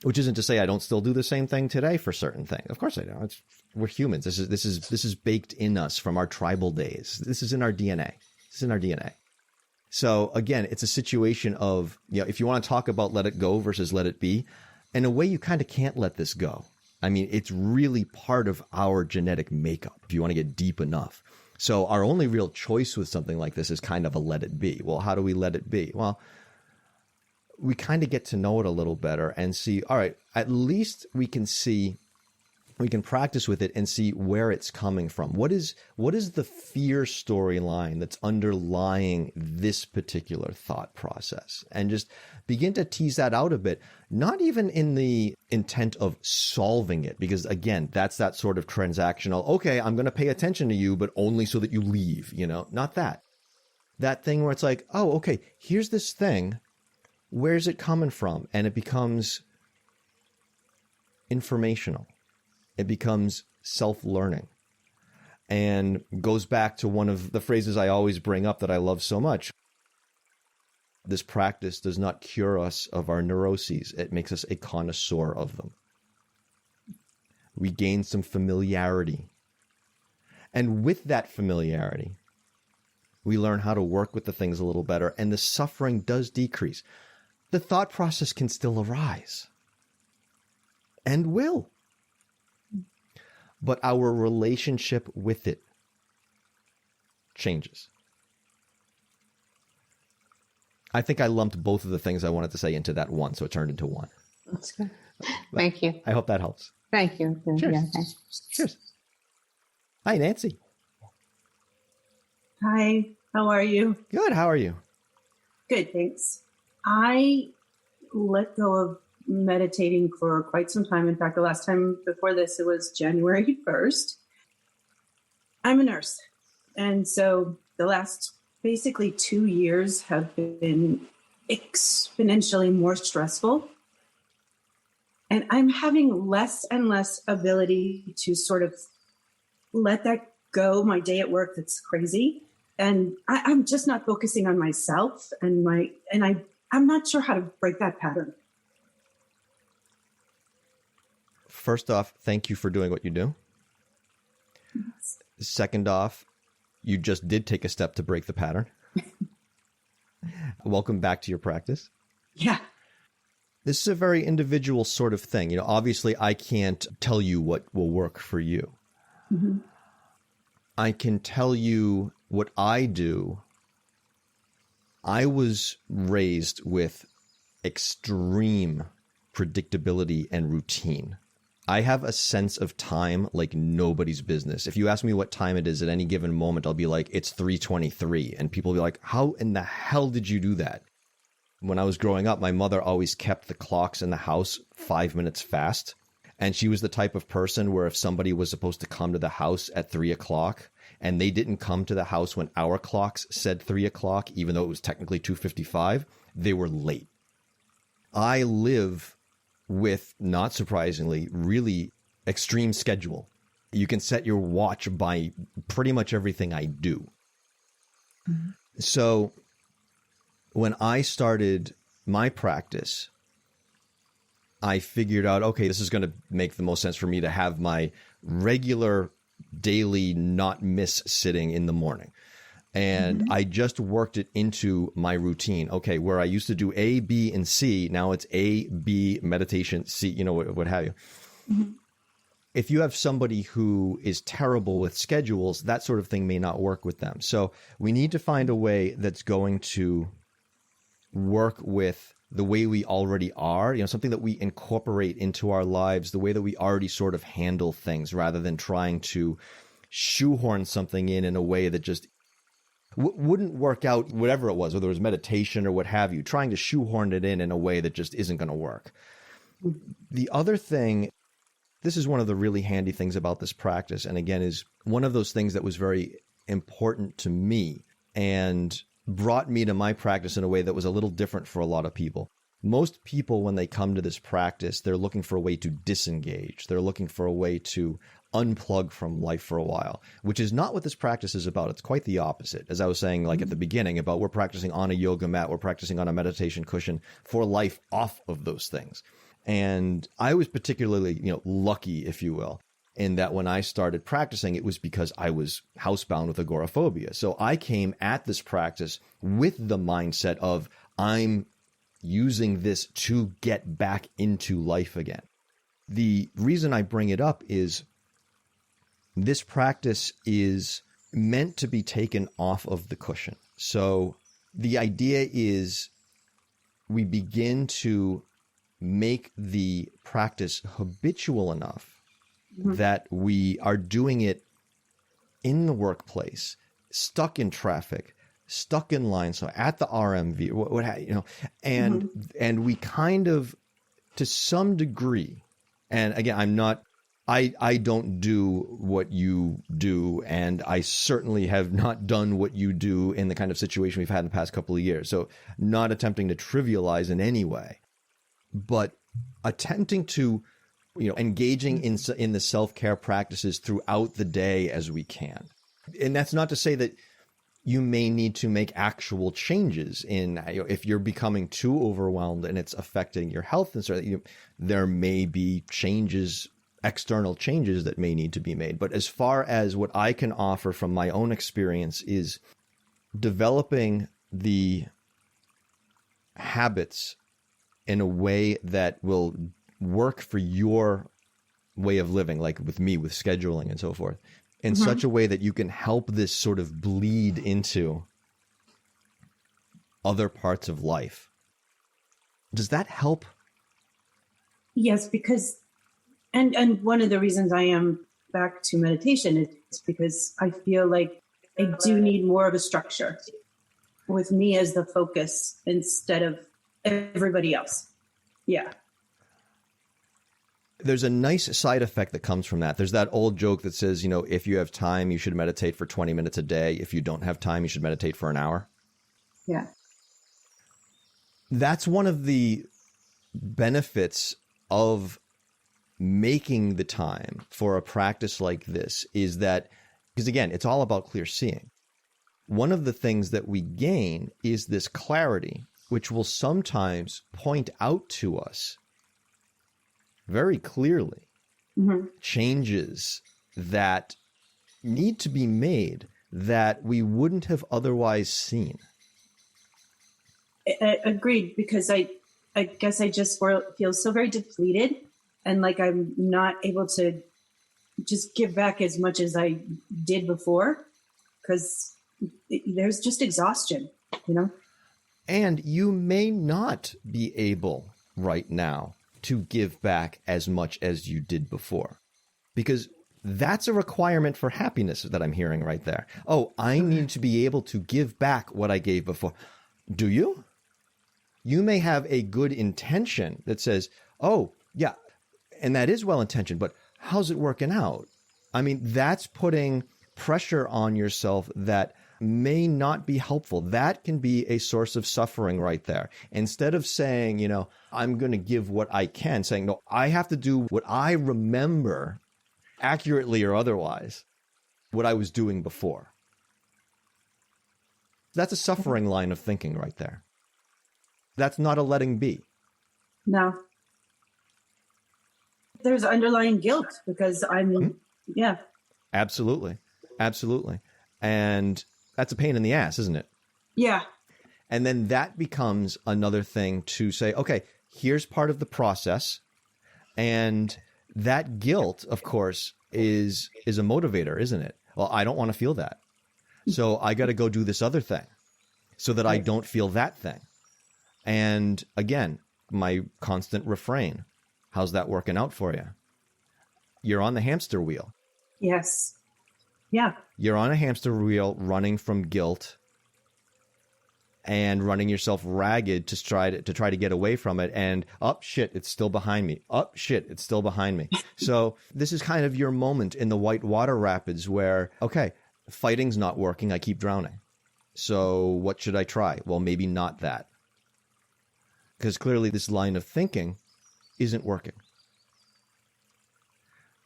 which isn't to say I don't still do the same thing today for certain things. Of course I do. We're humans. This is baked in us from our tribal days. This is in our DNA. It's in our DNA. So again, it's a situation of, if you want to talk about let it go versus let it be, in a way you kind of can't let this go. I mean, it's really part of our genetic makeup, if you want to get deep enough. So our only real choice with something like this is kind of a let it be. Well, how do we let it be? Well, we kind of get to know it a little better and see, all right, at least we can practice with it and see where it's coming from. What is the fear storyline that's underlying this particular thought process? And just begin to tease that out a bit, not even in the intent of solving it, because again, that's that sort of transactional, okay, I'm going to pay attention to you, but only so that you leave, not that. That thing where it's like, oh, okay, here's this thing. Where's it coming from? And it becomes informational. It becomes self-learning, and goes back to one of the phrases I always bring up that I love so much. This practice does not cure us of our neuroses. It makes us a connoisseur of them. We gain some familiarity. And with that familiarity, we learn how to work with the things a little better, and the suffering does decrease. The thought process can still arise, and will. But our relationship with it changes. I think I lumped both of the things I wanted to say into that one, so it turned into one. That's good. Thank you. I hope that helps. Thank you. Cheers. Yeah, thanks. Cheers. Hi, Nancy. Hi, how are you? Good. How are you? Good, thanks. I let go of meditating for quite some time. In fact, the last time before this, it was January 1st. I'm a nurse. And so the last basically 2 years have been exponentially more stressful. And I'm having less and less ability to sort of let that go. My day at work, that's crazy. And I'm just not focusing on myself and I'm not sure how to break that pattern. First off, thank you for doing what you do. Yes. Second off, you just did take a step to break the pattern. Welcome back to your practice. Yeah. This is a very individual sort of thing. Obviously I can't tell you what will work for you. Mm-hmm. I can tell you what I do. I was raised with extreme predictability and routine. I have a sense of time like nobody's business. If you ask me what time it is at any given moment, I'll be like, it's 3:23. And people will be like, how in the hell did you do that? When I was growing up, my mother always kept the clocks in the house 5 minutes fast. And she was the type of person where if somebody was supposed to come to the house at 3 o'clock and they didn't come to the house when our clocks said 3 o'clock, even though it was technically 2:55, they were late. I live with, not surprisingly, really extreme schedule. You can set your watch by pretty much everything I do. Mm-hmm. So when I started my practice, I figured out, okay, this is going to make the most sense for me to have my regular daily not miss sitting in the morning. And I just worked it into my routine. Okay, where I used to do A, B, and C, now it's A, B, meditation, C, what have you. If you have somebody who is terrible with schedules, that sort of thing may not work with them. So we need to find a way that's going to work with the way we already are, something that we incorporate into our lives, the way that we already sort of handle things, rather than trying to shoehorn something in a way that just wouldn't work out, whatever it was, whether it was meditation or what have you, trying to shoehorn it in a way that just isn't going to work. The other thing, this is one of the really handy things about this practice, and again, is one of those things that was very important to me and brought me to my practice in a way that was a little different for a lot of people. Most people, when they come to this practice, they're looking for a way to disengage. They're looking for a way to unplug from life for a while, which is not what this practice is about. It's quite the opposite. As I was saying, like at the beginning, about we're practicing on a yoga mat, we're practicing on a meditation cushion for life off of those things. And I was particularly, lucky, if you will, in that when I started practicing, it was because I was housebound with agoraphobia. So I came at this practice with the mindset of I'm using this to get back into life again. The reason I bring it up is this practice is meant to be taken off of the cushion. So the idea is we begin to make the practice habitual enough that we are doing it in the workplace, stuck in traffic, stuck in line, so at the RMV, and we kind of, to some degree, and again, I don't do what you do, and I certainly have not done what you do in the kind of situation we've had in the past couple of years. So not attempting to trivialize in any way, but attempting to, engaging in the self-care practices throughout the day as we can. And that's not to say that you may need to make actual changes in, if you're becoming too overwhelmed and it's affecting your health, and so there may be external changes that may need to be made. But as far as what I can offer from my own experience is developing the habits in a way that will work for your way of living, like with me, with scheduling and so forth, in such a way that you can help this sort of bleed into other parts of life. Does that help? Yes, because, and one of the reasons I am back to meditation is because I feel like I do need more of a structure with me as the focus instead of everybody else. Yeah. There's a nice side effect that comes from that. There's that old joke that says, if you have time, you should meditate for 20 minutes a day. If you don't have time, you should meditate for an hour. Yeah. That's one of the benefits of making the time for a practice like this, is that, because again, it's all about clear seeing. One of the things that we gain is this clarity, which will sometimes point out to us very clearly changes that need to be made that we wouldn't have otherwise seen. Agreed, because I guess I just feel so very depleted, and like I'm not able to just give back as much as I did before, because there's just exhaustion, And you may not be able right now to give back as much as you did before, because that's a requirement for happiness that I'm hearing right there. Oh, I need to be able to give back what I gave before. Do you? You may have a good intention that says, oh, yeah, and that is well-intentioned, but how's it working out? I mean, that's putting pressure on yourself that may not be helpful. That can be a source of suffering right there. Instead of saying, I'm going to give what I can, saying, no, I have to do what I remember, accurately or otherwise, what I was doing before. That's a suffering line of thinking right there. That's not a letting be. No. There's underlying guilt because I'm, yeah. Absolutely. Absolutely. And that's a pain in the ass, isn't it? Yeah. And then that becomes another thing to say, okay, here's part of the process. And that guilt, of course, is a motivator, isn't it? Well, I don't want to feel that. So I got to go do this other thing so that I don't feel that thing. And again, my constant refrain, how's that working out for you? You're on the hamster wheel. Yes. Yeah. You're on a hamster wheel running from guilt and running yourself ragged to try to get away from it. And, oh, shit, it's still behind me. Oh, shit, it's still behind me. So this is kind of your moment in the white water rapids where, okay, fighting's not working. I keep drowning. So what should I try? Well, maybe not that. Because clearly this line of thinking isn't working.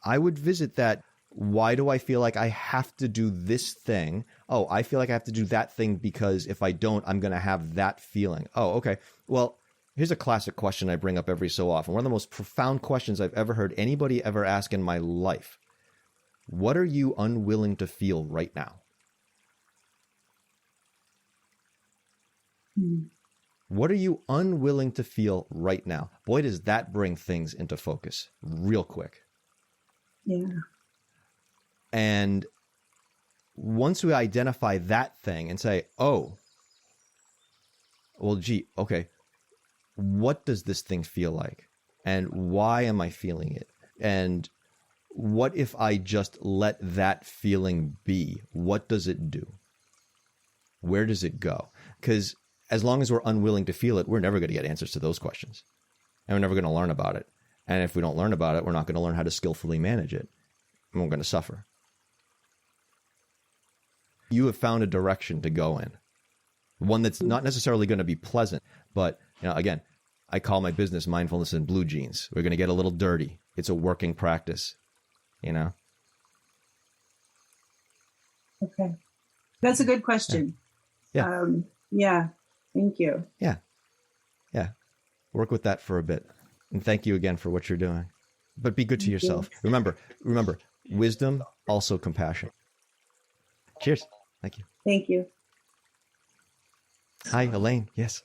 I would visit that. Why do I feel like I have to do this thing? Oh, I feel like I have to do that thing because if I don't, I'm going to have that feeling. Oh, okay. Well, here's a classic question I bring up every so often. One of the most profound questions I've ever heard anybody ever ask in my life. What are you unwilling to feel right now? What are you unwilling to feel right now? Boy, does that bring things into focus real quick. Yeah. And once we identify that thing and say, oh, well, gee, okay, what does this thing feel like? And why am I feeling it? And what if I just let that feeling be? What does it do? Where does it go? Because as long as we're unwilling to feel it, we're never going to get answers to those questions. And we're never going to learn about it. And if we don't learn about it, we're not going to learn how to skillfully manage it. And we're going to suffer. You have found a direction to go in. One that's not necessarily going to be pleasant. But, again, I call my business mindfulness in blue jeans. We're going to get a little dirty. It's a working practice, Okay. That's a good question. Yeah. Yeah. Thank you. Yeah. Work with that for a bit. And thank you again for what you're doing. But be good to yourself. Remember, wisdom, also compassion. Cheers. Thank you. Thank you. Hi, Elaine. Yes.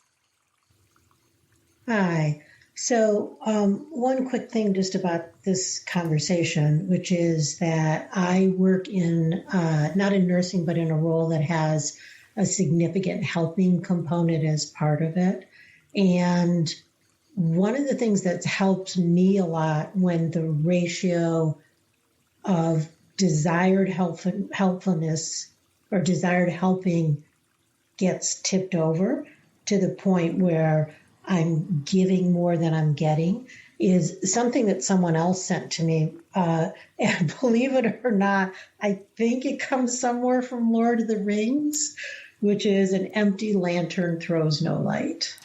Hi. So one quick thing just about this conversation, which is that I work in, not in nursing, but in a role that has a significant helping component as part of it. And one of the things that's helped me a lot when the ratio of desired helpfulness or desired helping gets tipped over to the point where I'm giving more than I'm getting is something that someone else sent to me. And believe it or not, I think it comes somewhere from Lord of the Rings, which is an empty lantern throws no light.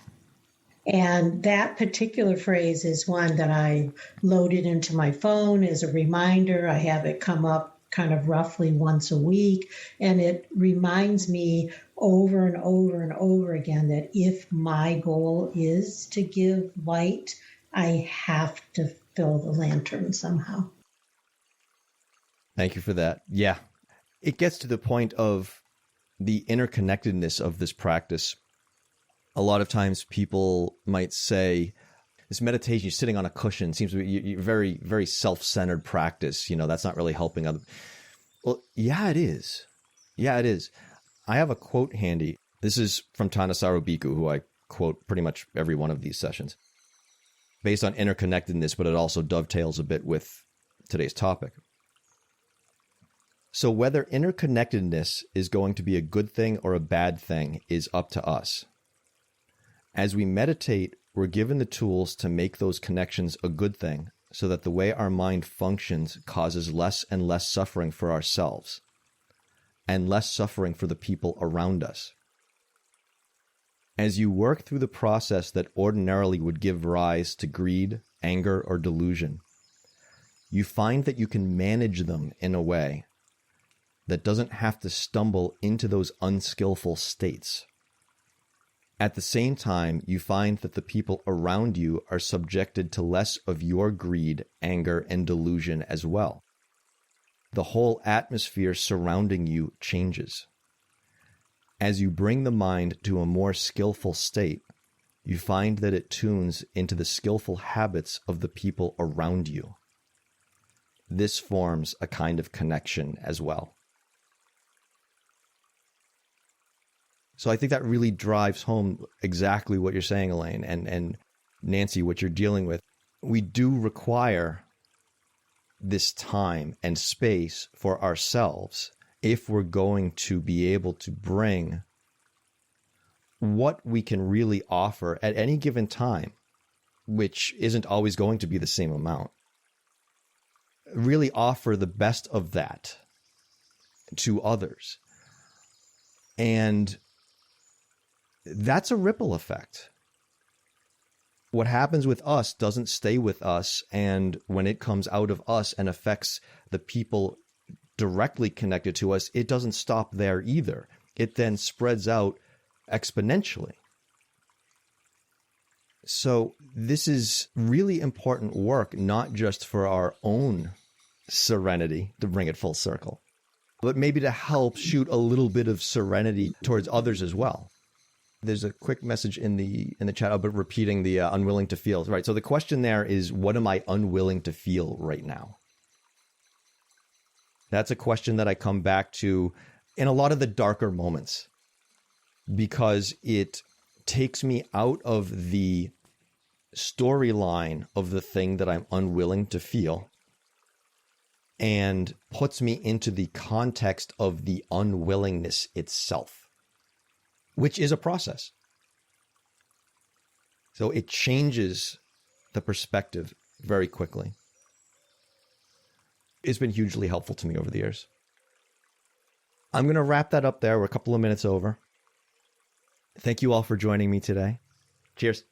And that particular phrase is one that I loaded into my phone as a reminder. I have it come up kind of roughly once a week. And it reminds me over and over and over again that if my goal is to give light, I have to fill the lantern somehow. Thank you for that. Yeah. It gets to the point of the interconnectedness of this practice. A lot of times people might say, this meditation, you're sitting on a cushion, seems to be very, very self-centered practice. That's not really helping others. Well, yeah, it is. Yeah, it is. I have a quote handy. This is from Thanissaro Bhikkhu, who I quote pretty much every one of these sessions, based on interconnectedness, but it also dovetails a bit with today's topic. So whether interconnectedness is going to be a good thing or a bad thing is up to us. As we meditate, we're given the tools to make those connections a good thing so that the way our mind functions causes less and less suffering for ourselves and less suffering for the people around us. As you work through the process that ordinarily would give rise to greed, anger, or delusion, you find that you can manage them in a way that doesn't have to stumble into those unskillful states. At the same time, you find that the people around you are subjected to less of your greed, anger, and delusion as well. The whole atmosphere surrounding you changes. As you bring the mind to a more skillful state, you find that it tunes into the skillful habits of the people around you. This forms a kind of connection as well. So I think that really drives home exactly what you're saying, Elaine, and Nancy, what you're dealing with. We do require this time and space for ourselves if we're going to be able to bring what we can really offer at any given time, which isn't always going to be the same amount. Really offer the best of that to others. And that's a ripple effect. What happens with us doesn't stay with us, and when it comes out of us and affects the people directly connected to us, it doesn't stop there either. It then spreads out exponentially. So this is really important work, not just for our own serenity, to bring it full circle, but maybe to help shoot a little bit of serenity towards others as well. There's a quick message in the chat about repeating the unwilling to feel. Right. So the question there is, what am I unwilling to feel right now? That's a question that I come back to in a lot of the darker moments, because it takes me out of the storyline of the thing that I'm unwilling to feel and puts me into the context of the unwillingness itself, which is a process. So it changes the perspective very quickly. It's been hugely helpful to me over the years. I'm going to wrap that up there. We're a couple of minutes over. Thank you all for joining me today. Cheers.